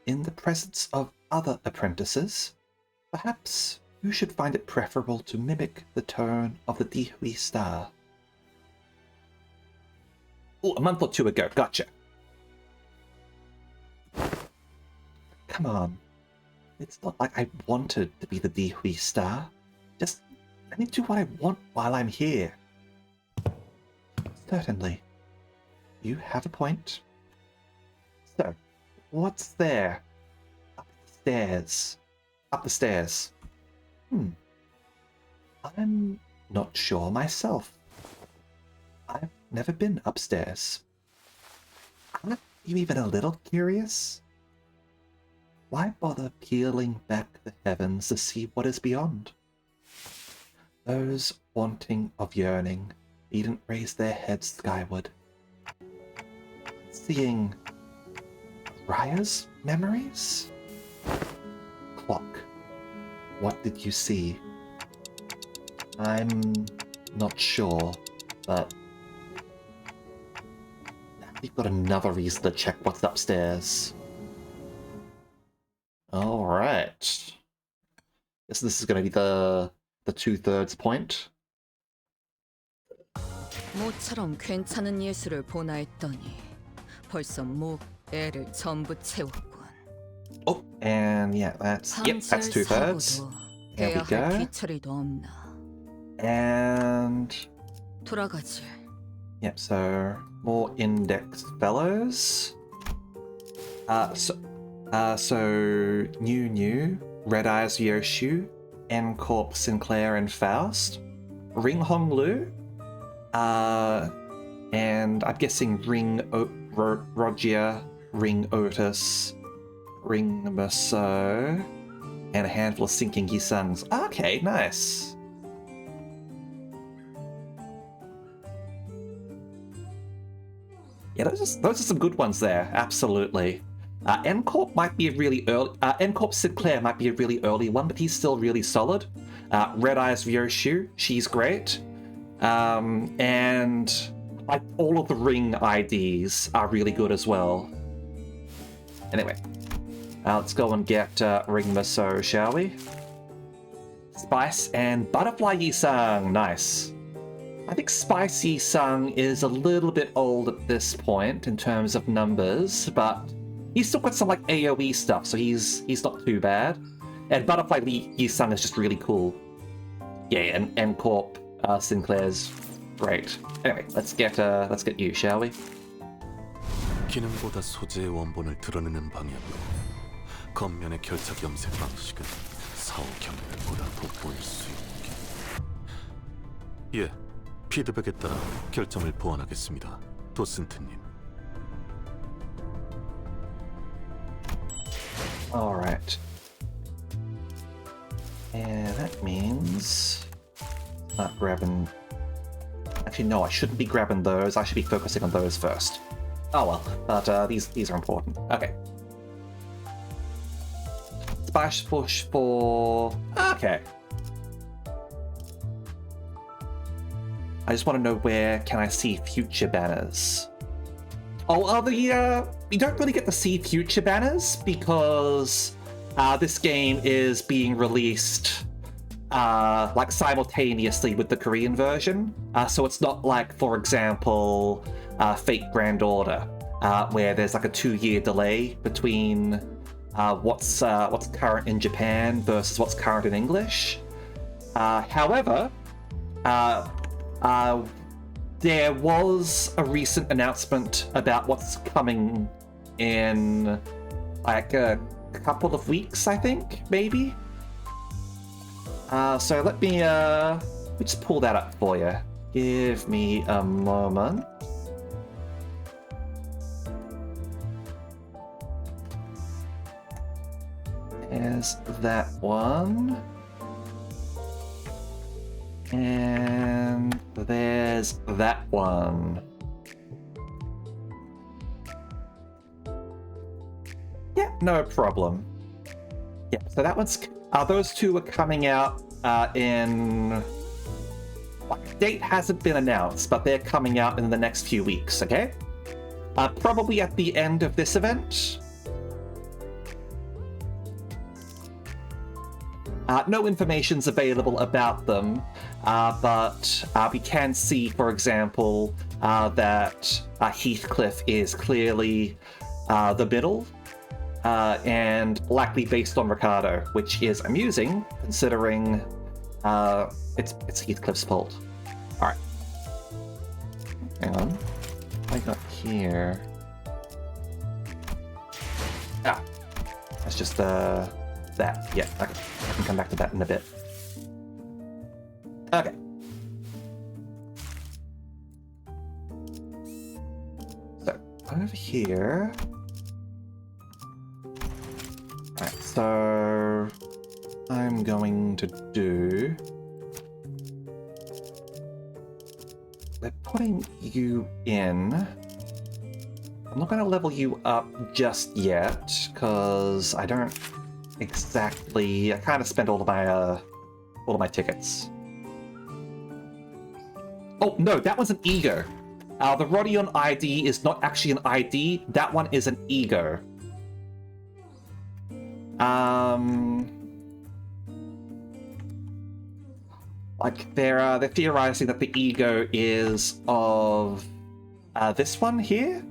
in the presence of other apprentices, perhaps you should find it preferable to mimic the tone of the Dihui star. Oh, a month or 2 ago, gotcha. Come on. It's not like I wanted to be the Dihui star. Just let me do what I want while I'm here. Certainly. You have a point. So, what's there? Up the stairs. Up the stairs. I'm not sure myself. I've never been upstairs. Aren't you even a little curious? Why bother peeling back the heavens to see what is beyond? Those wanting of yearning needn't raise their heads skyward. Seeing Raya's memories? Clock. What did you see? I'm not sure, but you've got another reason to check what's upstairs. Alright. Guess this is going to be the 2/3 point. 모처럼 괜찮은 예술을 보나 했더니 벌써 목, 애를 전부 채웠군. Oh, and yeah, that's 2/3. There we go. 귀처리도 없나. And 돌아가지. yep, so more index fellows. So New, Red Eyes Yoshu, N Corp Sinclair and Faust, Ring Hong Lu, and I'm guessing Rogia, Ring Otis, Ring Merceau, and a handful of Sinking Yisungs. Okay, nice. Yeah, those are some good ones there, absolutely. N-Corp might be a really early... N-Corp Sinclair might be a really early one, but he's still really solid. Red Eyes Ryoshu, she's great. And like all of the Ring IDs are really good as well. Anyway, let's go and get Ring Maso, shall we? Spice and Butterfly Yisung, nice. I think Spice Yisung is a little bit old at this point in terms of numbers, but he's still got some like AoE stuff, so he's not too bad. And Butterfly Yisung is just really cool. Yeah, and Corp Sinclair's Great. Anyway, let's get you, shall we? 기능보다 소재의 원본을 드러내는 방향으로 겉면의 결착 염색 방식은 사후 경멸보다 돋보일 수 있게. 예, 피드백에 따라 결정을 보완하겠습니다, 도슨트님. Alright. And that means... not grabbing... Actually, no, I shouldn't be grabbing those. I should be focusing on those first. Oh well, but these are important. Okay. Splash push for... Okay. I just want to know where can I see future banners. Oh, you don't really get to see future banners because this game is being released like simultaneously with the Korean version. So it's not like, for example, Fate Grand Order, where there's like a 2-year delay between what's current in Japan versus what's current in English. However, there was a recent announcement about what's coming in like a couple of weeks, I think, maybe. So let me just pull that up for you. Give me a moment. There's that one. And there's that one. Yeah, no problem. Yeah, so that one's... those two are coming out in... Like, date hasn't been announced, but they're coming out in the next few weeks, okay? Probably at the end of this event. No information's available about them, but we can see, for example, that Heathcliff is clearly the middle, and likely based on Ricardo, which is amusing, considering it's Heathcliff's fault. Alright. Hang on. What I got here? Ah. That's just, that. Yeah, okay. I can come back to that in a bit. Okay. So, over here... Alright, so... I'm going to do... They're putting you in... I'm not going to level you up just yet, because I don't... Exactly. I kind of spent all of my tickets. Oh no, that was an ego. The Rodion ID is not actually an ID. That one is an ego. Like they're theorizing that the ego is of this one here.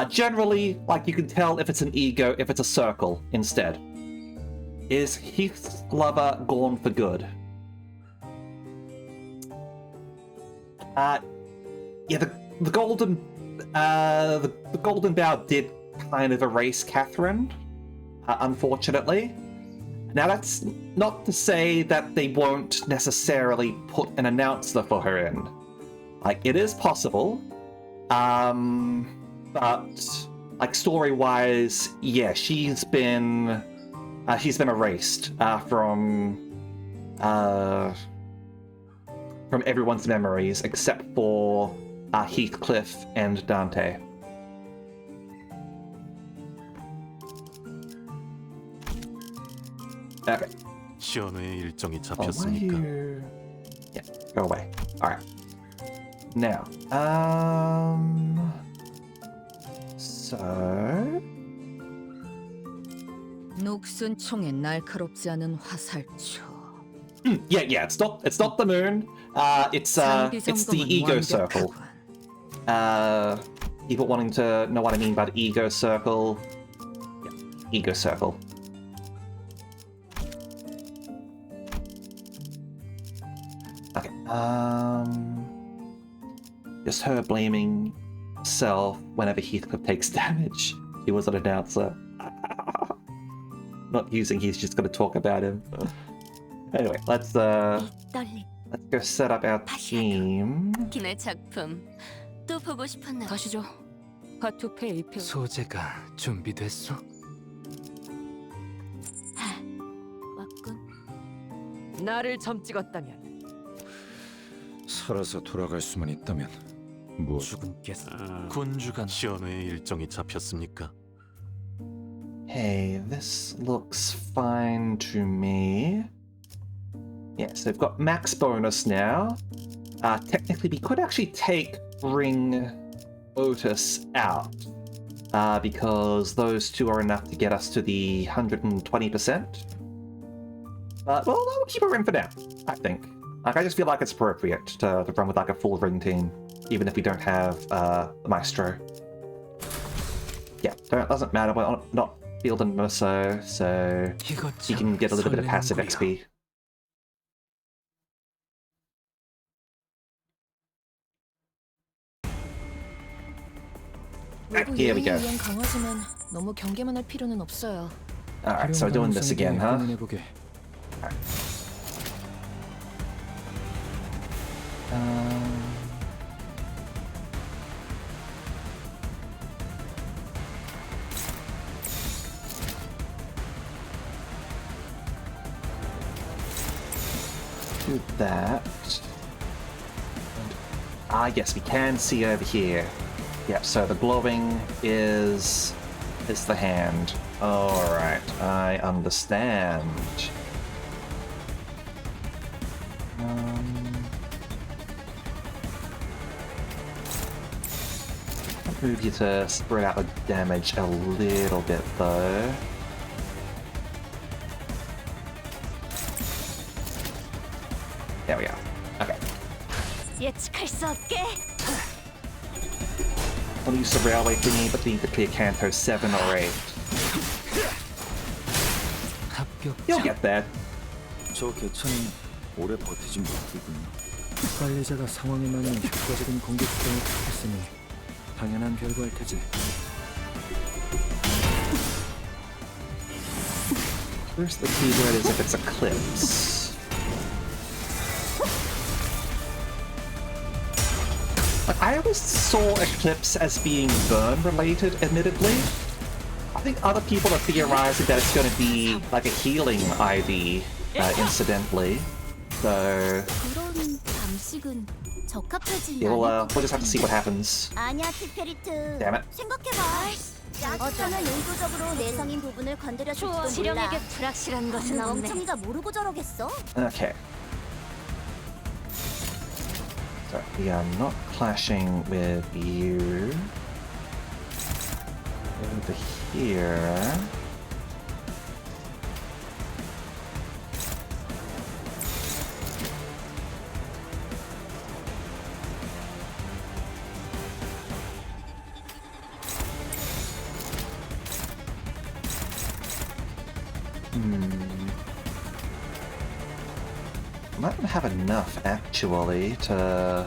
Generally, like you can tell if it's an ego if it's a circle instead. Is Heath's lover gone for good? Yeah, the golden bough did kind of erase Catherine, unfortunately. Now that's not to say that they won't necessarily put an announcer for her in. Like it is possible, but like story-wise, yeah, she's been erased from everyone's memories except for Heathcliff and Dante. Okay. 시연회의 일정이 Oh, why 잡혔습니까? you... Yeah, go away. Alright. Now, so... 녹슨 총에 날카롭지 않은 화살초. Yeah, it's not the moon. It's the ego circle. People wanting to know what I mean by the ego circle. Yeah, ego circle. Okay. Just her blaming herself whenever Heathcliff takes damage. He was an announcer. Not using he's just gonna talk about him. Anyway, let's go set up our team. 내 작품 또 보고 싶었나? 가시죠. 화투패 A표. 소재가 준비됐어? 왔군. 나를 점 찍었다면 살아서 돌아갈 수만 있다면 뭐 죽음께서 군주간 시험회 일정이 잡혔습니까? Hey, this looks fine to me. Yes, they've got max bonus now. Technically, we could actually take Ring Otis out. Because those two are enough to get us to the 120%. Well, I'll keep a ring for now, I think. Like, I just feel like it's appropriate to run with like a full ring team, even if we don't have the Maestro. Yeah, doesn't matter, we're not fielding Merceau, so he can get a little bit of passive XP. Here we go. 너무 경계만 할 필요는 없어요. Alright, so we're doing this again, huh? Do that. Yes, we can see over here. Yep, so the glowing is the hand. Alright, I understand. I'll move you to spread out the damage a little bit though. There we go. Okay. 예측할 수 없게. I'll use the railway thingy, but need to clear Canto 7 or 8. You'll get there. 저 개천이 오래 버티진 못하군요. 관리자가 상황에 맞는 효과적인 공격 수단을 택했으니 당연한 결과일 테지. First, the keyword is if it's Eclipse. Like, I always saw Eclipse as being burn related, admittedly. I think other people are theorizing that it's going to be like a healing IV, incidentally. So 그런 방식은 적합하진 yeah, 않을 것 we'll just have to see what 같은데. happens. 아니야, 티페리트. Damn it. 생각해봐. 어쩌면 의도적으로 내성인 부분을 건드렸을지도 몰라. 지령에게 불확실한 것은 없네. 멍청이가 모르고 저러겠어? Okay. So we are not clashing with you. Over here. Might not have enough actually to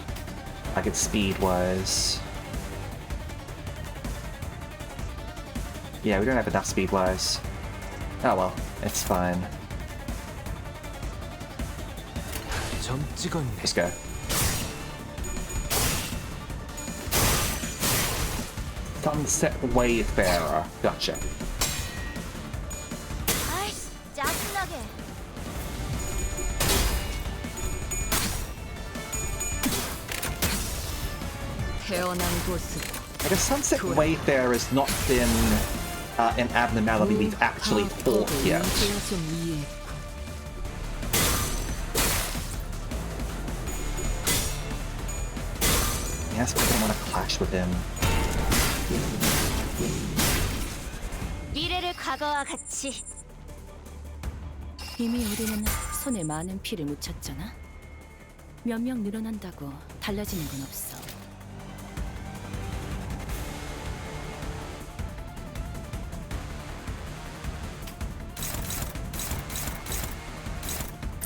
like it speed wise. Yeah, we don't have enough speed wise. Oh well, it's fine. 점 찍었네. Let's go. Sunset Wayfarer. Gotcha. 아이씨, 짜증나게. 태어난 곳은 I guess Sunset Wayfarer has not been an abnormality we've actually fought yet. Yes, but I don't want to clash with him. 미래를 과거와 같이. 이미 우리는 손에 많은 피를 묻혔잖아. 몇 명 늘어난다고 달라지는 건 없어.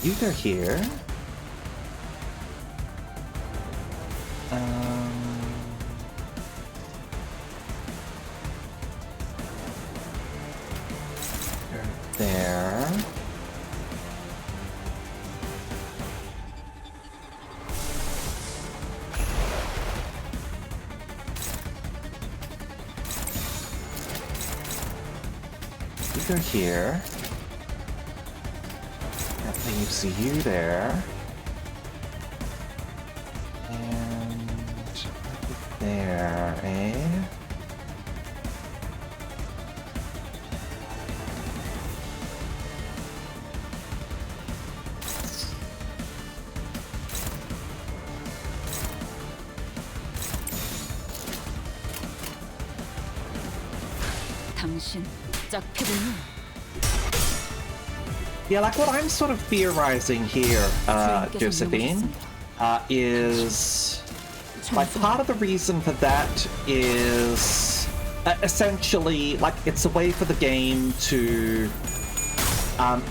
You go here. go here. That leaves you there. And there, eh? 당신 짝패군요. Yeah, like what I'm sort of theorizing here, Josephine, is like part of the reason for that is essentially like it's a way for the game to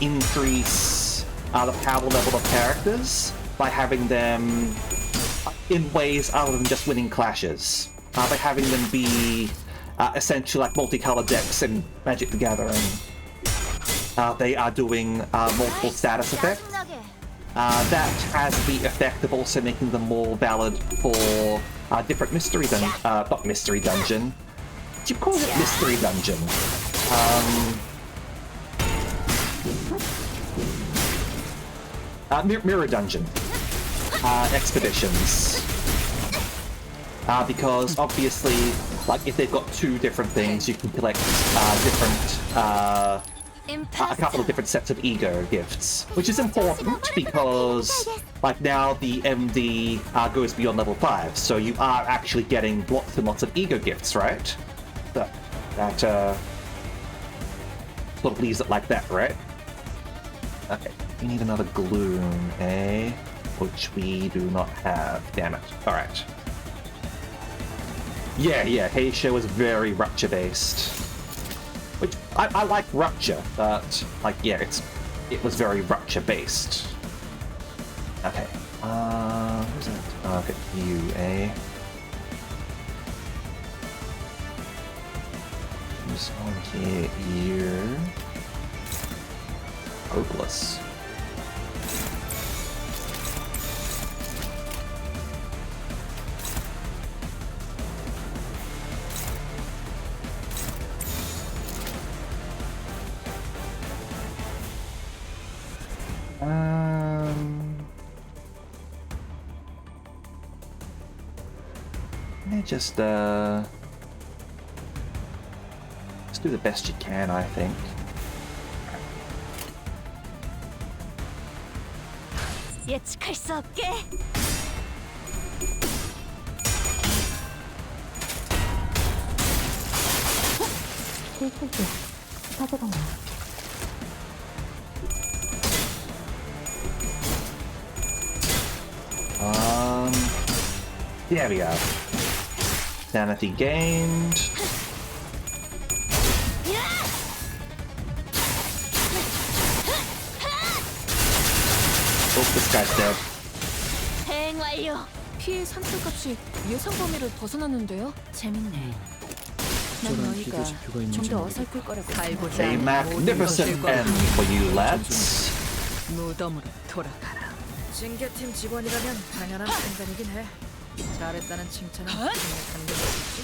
increase the power level of characters by having them in ways other than just winning clashes, by having them be essentially like multicolored decks in Magic the Gathering. They are doing multiple status effects. That has the effect of also making them more valid for different mystery dungeon. Not mystery dungeon. You call it mystery dungeon. Mirror dungeon expeditions. Because obviously, like if they've got two different things, you can collect a couple of different sets of ego gifts, which is important because like now the MD goes beyond level 5, so you are actually getting lots and lots of ego gifts, right? That sort of leaves it like that, right? Okay, we need another gloom, eh? Which we do not have. Damn it. Alright. Yeah, Heisho was very Rupture based. Which, I like Rupture, but, like, yeah, it was very Rupture based. Okay, who's that? Okay, you, eh? Who's on here? Hopeless. Just do the best you can, I think. 예측할 수 없게. There we go. Sanity gained. Oh, this guy's dead. 대응 완료. 피해 산출값이 예상 범위를 벗어났는데요? 재밌네. 난 적절한 너희가 비교지표가 좀 있는지 더 모르겠다. 어설플 거라고 살고자 A magnificent end for you lads. 무덤으로 돌아가라. 징계팀 직원이라면 당연한 판단이긴 해. 잘했다는 칭찬은 생각하는 게 뭐지?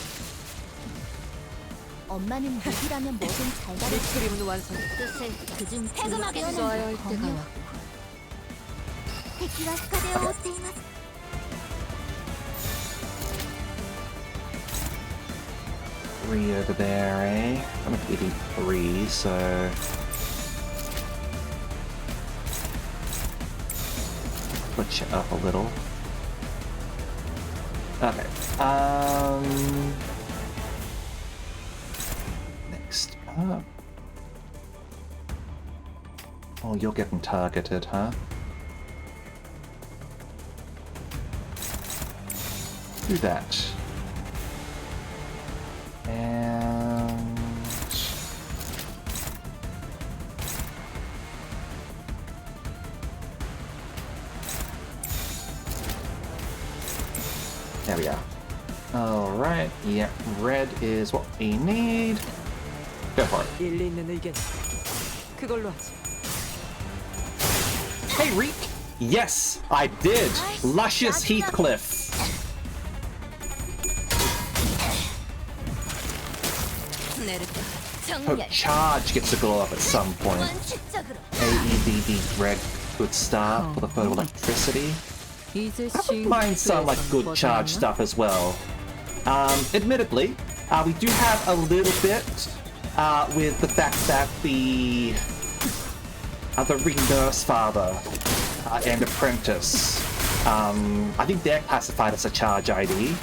엄마는 무기라면 뭐든 잘 다룰 수 그림은 완성. 뜻을 그중 태그하게 써야 할 때가 왔고.敵は深手を負っています 3 over there, eh? I'm at 83, so... Put you up a little. Okay, next up... Oh, you're getting targeted, huh? Do that. And... There we are. Alright, yeah, red is what we need. Go for it. 일리 있는 의견. 그걸로 하지. Hey, Reek! Yes, I did! Luscious Heathcliff! 내렸다. Hope charge gets to glow up at some point. AEDD Greg, good start for the photoelectricity. I wouldn't mind some like good charge stuff as well. Admittedly, we do have a little bit with the fact that the Ring-Nurse Father and Apprentice, I think they're classified as a charge ID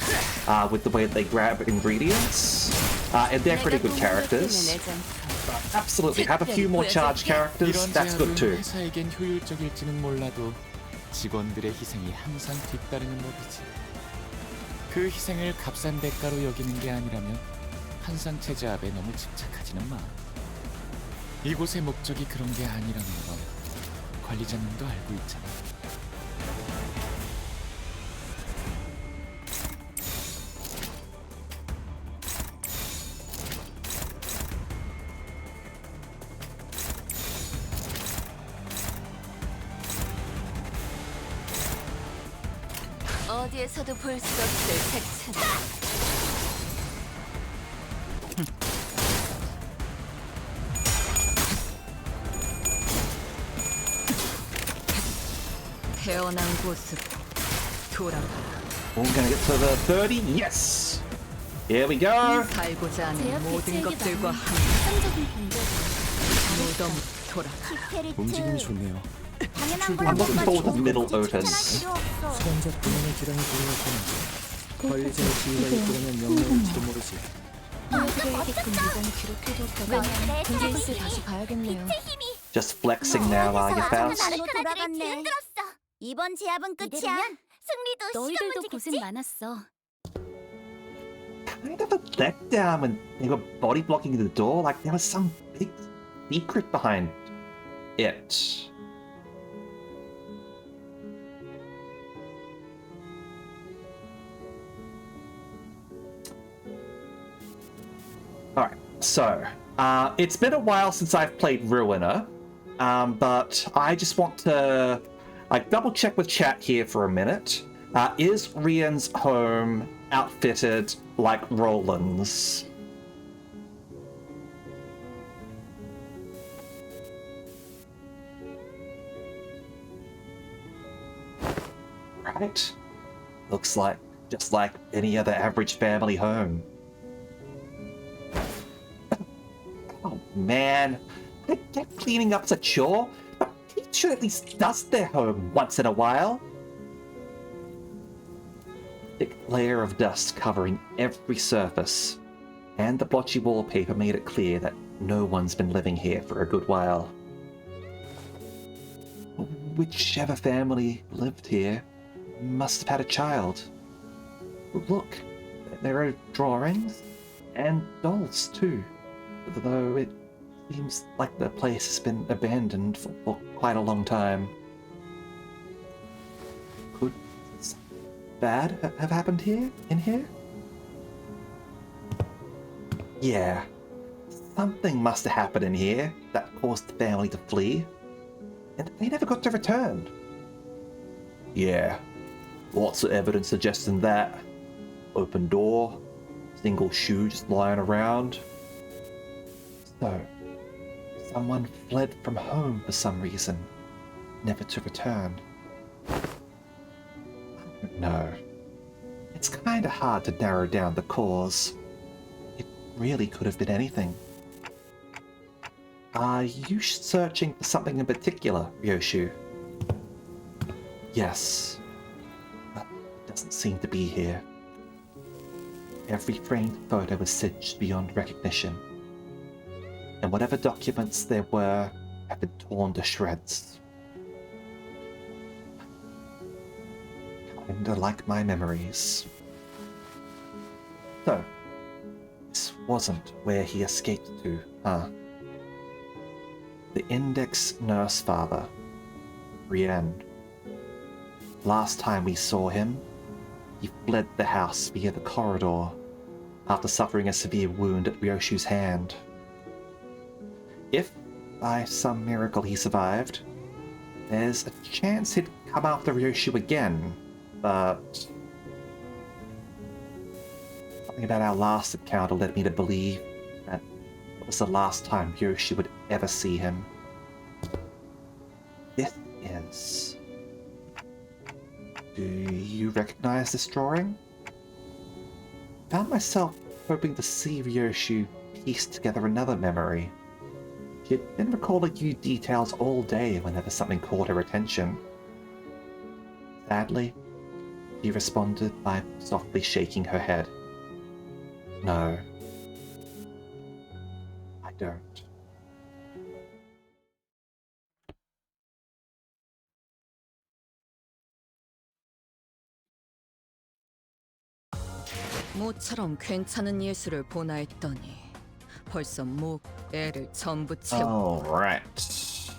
with the way that they grab ingredients, and they're pretty good characters. But absolutely, have a few more charge characters, that's good too. 회사에겐 효율적일지는 몰라도 직원들의 희생이 항상 뒤따르는 법이지. 그 희생을 값싼 대가로 여기는 게 아니라면 한상 체제압에 너무 집착하지는 마. 이곳의 목적이 그런 게 아니라는 건 관리자님도 알고 있잖아. 어디에서도 볼 수 없을 색채. 태어난 곳으로 돌아가라. We're gonna get to the 30. Yes! Here we go! 살고자 하는 모든 것들과 무덤 돌아가. 움직임이 좋네요. I'm looking forward to Middle Otis. 수감자 분명의 기량이 불러왔구나. 관리자의 지휘가 이끌어낸 명령일지도 모르지. 다시 가야겠네요. Just flexing now, are you, Faust? 이번 제압은 끝이야. 승리도 너희들도 고생 많았어. Kind of a letdown when they were body blocking the door, like there was some big secret behind it. Alright, so, it's been a while since I've played Ruiner, but I just want to double check with chat here for a minute. Is Rian's home outfitted like Roland's? Right. Looks like just like any other average family home. Oh man, I get cleaning up's a chore, but he should at least dust their home once in a while. Thick layer of dust covering every surface, and the blotchy wallpaper made it clear that no one's been living here for a good while. Whichever family lived here must have had a child. Look, there are drawings and dolls too, though it seems like the place has been abandoned for quite a long time. Could something bad have happened here? In here? Yeah, something must have happened in here that caused the family to flee, and they never got to return. Yeah, lots of evidence suggesting that. Open door, single shoe just lying around. So, someone fled from home for some reason, never to return. I don't know. It's kinda hard to narrow down the cause. It really could have been anything. Are you searching for something in particular, Ryoshu? Yes. But it doesn't seem to be here. Every framed photo was singed beyond recognition, and whatever documents there were have been torn to shreds. Kinda like my memories. So, this wasn't where he escaped to, huh? The Index Nurse Father, Rian. Last time we saw him, he fled the house via the corridor after suffering a severe wound at Ryoshu's hand. If, by some miracle, he survived, there's a chance he'd come after Ryoshu again, but something about our last encounter led me to believe that was the last time Yoshi would ever see him. This is... Do you recognize this drawing? Found myself hoping to see Yoshi piece together another memory. She had been recalling you details all day whenever something caught her attention. Sadly, she responded by softly shaking her head. No, I don't. 모처럼 괜찮은 예술을 보나 했더니 벌써 목, 애를 전부 채워. Alright.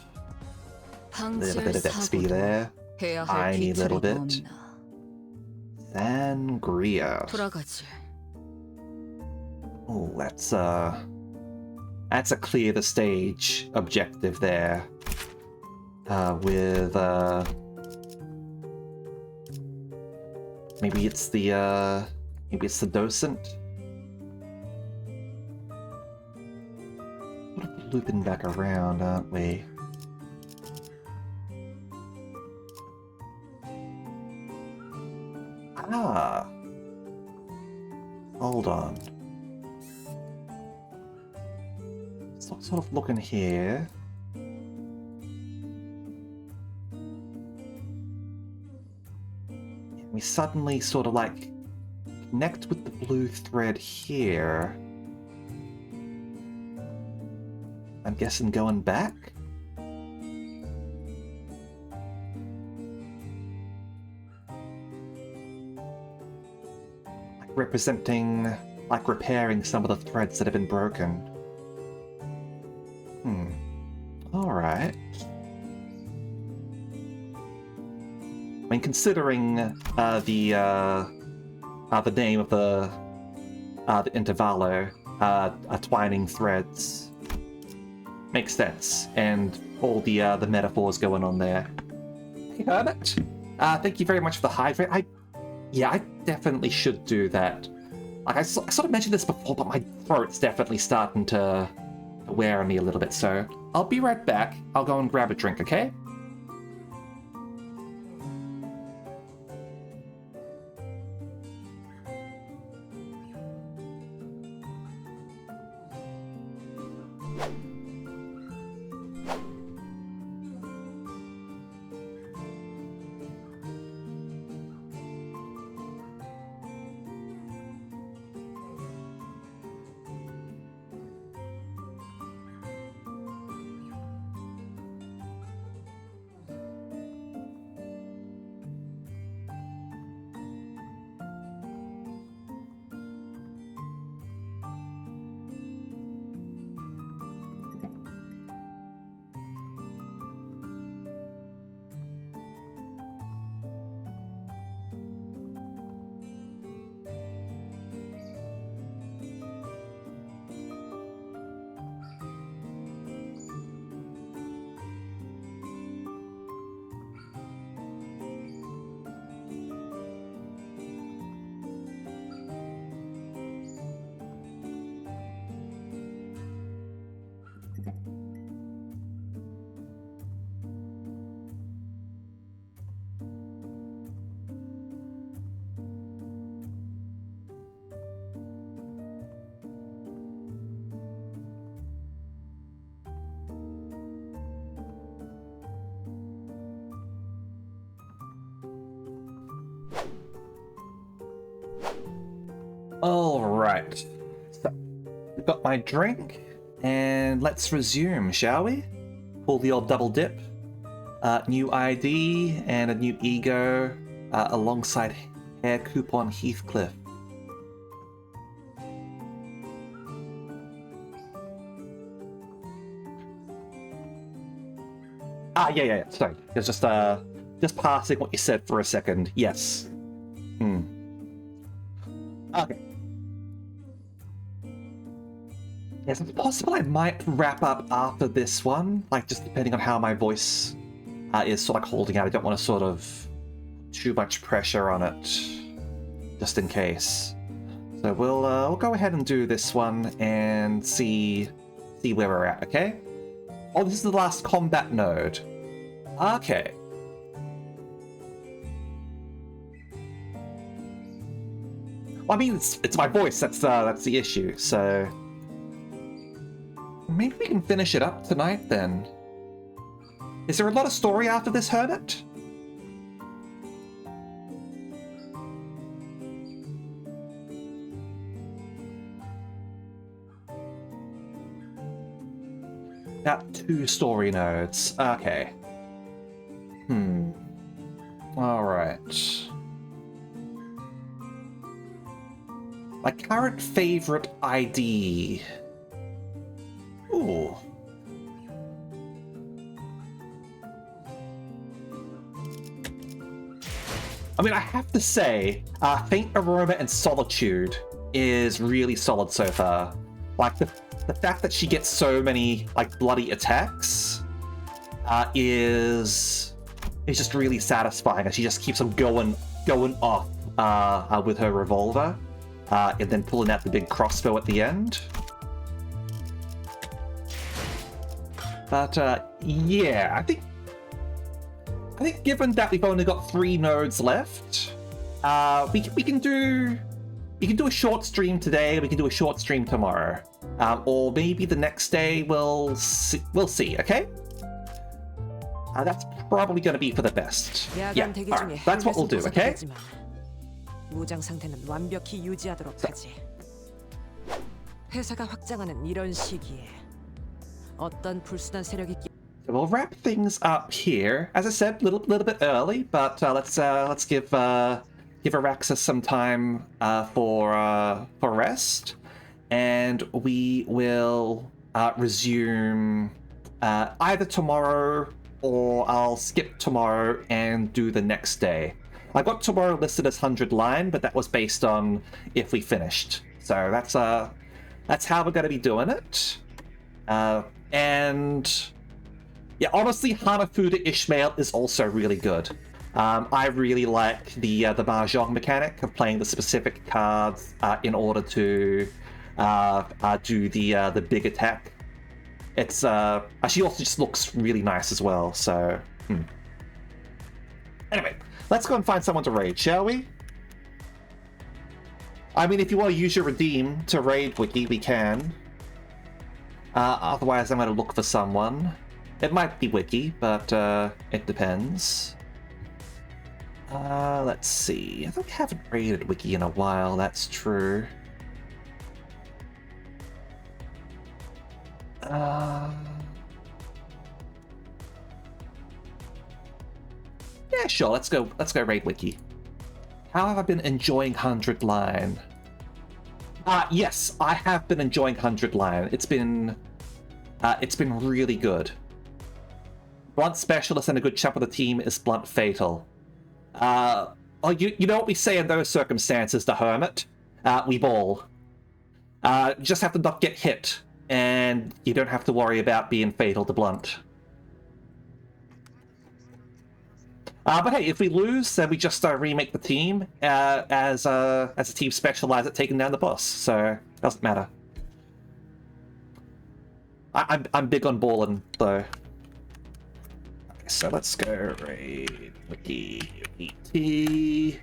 Little bit 방지할 of XP 사고도 there. 해야 할 Tiny little 뒤처리도 bit. 없나. Sangria. 돌아가지. Oh, that's a clear the stage objective there. With maybe it's the docent. We're looping back around, aren't we? Ah. Hold on. Sort of looking here. We suddenly sort of like connect with the blue thread here. I'm guessing going back? Like representing, like repairing some of the threads that have been broken. Alright. I mean, considering the name of the Intervallo, twining threads, makes sense, and all the metaphors going on there. Hey, Herbert, thank you very much for the hydrate. I definitely should do that. Like I sort of mentioned this before, but my throat's definitely starting to wear on me a little bit. So I'll be right back. I'll go and grab a drink, okay? Alright. So, we've got my drink, and let's resume, shall we? Pull the old double dip. New ID and a new ego alongside Hair Coupon Heathcliff. Yeah. Sorry. It was just passing what you said for a second. Yes. Okay. Yes, it's possible I might wrap up after this one, like just depending on how my voice is sort of holding out. I don't want to sort of too much pressure on it, just in case. So we'll go ahead and do this one and see see where we're at, okay? Oh, this is the last combat node. Okay. Well, I mean, it's my voice, that's the issue, so... Maybe we can finish it up tonight, then. Is there a lot of story after this, Hermit? Got 2 story nodes. Okay. Alright. My current favorite ID. Ooh. I mean, I have to say, Faint Aroma and Solitude is really solid so far. Like, the fact that she gets so many, like, bloody attacks is just really satisfying, and she just keeps them going off with her revolver, and then pulling out the big crossbow at the end. But, yeah, I think given that we've only got 3 nodes left, we can do a short stream today. We can do a short stream tomorrow, or maybe the next day. We'll see. Okay, that's probably going to be for the best. Yeah, alright, that's what we'll do. Okay. 무장 상태는 완벽히 유지하도록 하지. 회사가 확장하는 이런 시기에 어떤 불순한 세력이 We'll wrap things up here. As I said, a little bit early, but let's give Araxis some time for rest, and we will resume either tomorrow or I'll skip tomorrow and do the next day. I got tomorrow listed as 100 line, but that was based on if we finished. So that's how we're going to be doing it, and. Yeah, honestly, Hanafuda Ishmael is also really good. I really like the mahjong mechanic of playing the specific cards in order to do the big attack. It's she also just looks really nice as well. So anyway, let's go and find someone to raid, shall we? I mean, if you want to use your redeem to raid Wiki, we can. Otherwise, I'm going to look for someone. It might be Wiki, but it depends. Let's see. I think I haven't raided Wiki in a while, that's true. Yeah, sure, let's go raid Wiki. How have I been enjoying 100 line? Yes, I have been enjoying 100 line. It's been really good. Blunt Specialist and a good chunk of the team is Blunt Fatal. You know what we say in those circumstances, the Hermit? We ball. You just have to not get hit, and you don't have to worry about being fatal to Blunt. But hey, if we lose, then we just remake the team as a team specialized at taking down the boss, so it doesn't matter. I'm big on balling, though. So let's go raid Wiki ET,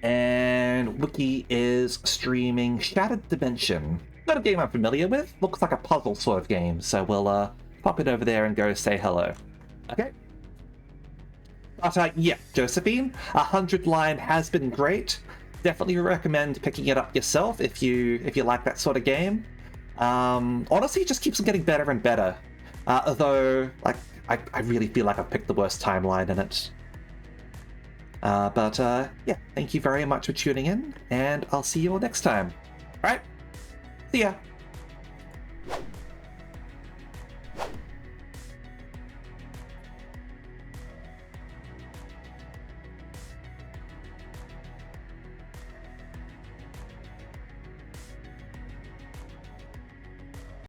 and Wiki is streaming Shattered Dimension. Not a game I'm familiar with. Looks like a puzzle sort of game, so we'll pop it over there and go say hello. Okay. But yeah, Josephine, 100 line has been great. Definitely recommend picking it up yourself if you like that sort of game. Honestly, it just keeps on getting better and better. Although, like, I really feel like I've picked the worst timeline in it. But yeah, thank you very much for tuning in, and I'll see you all next time. Alright, see ya!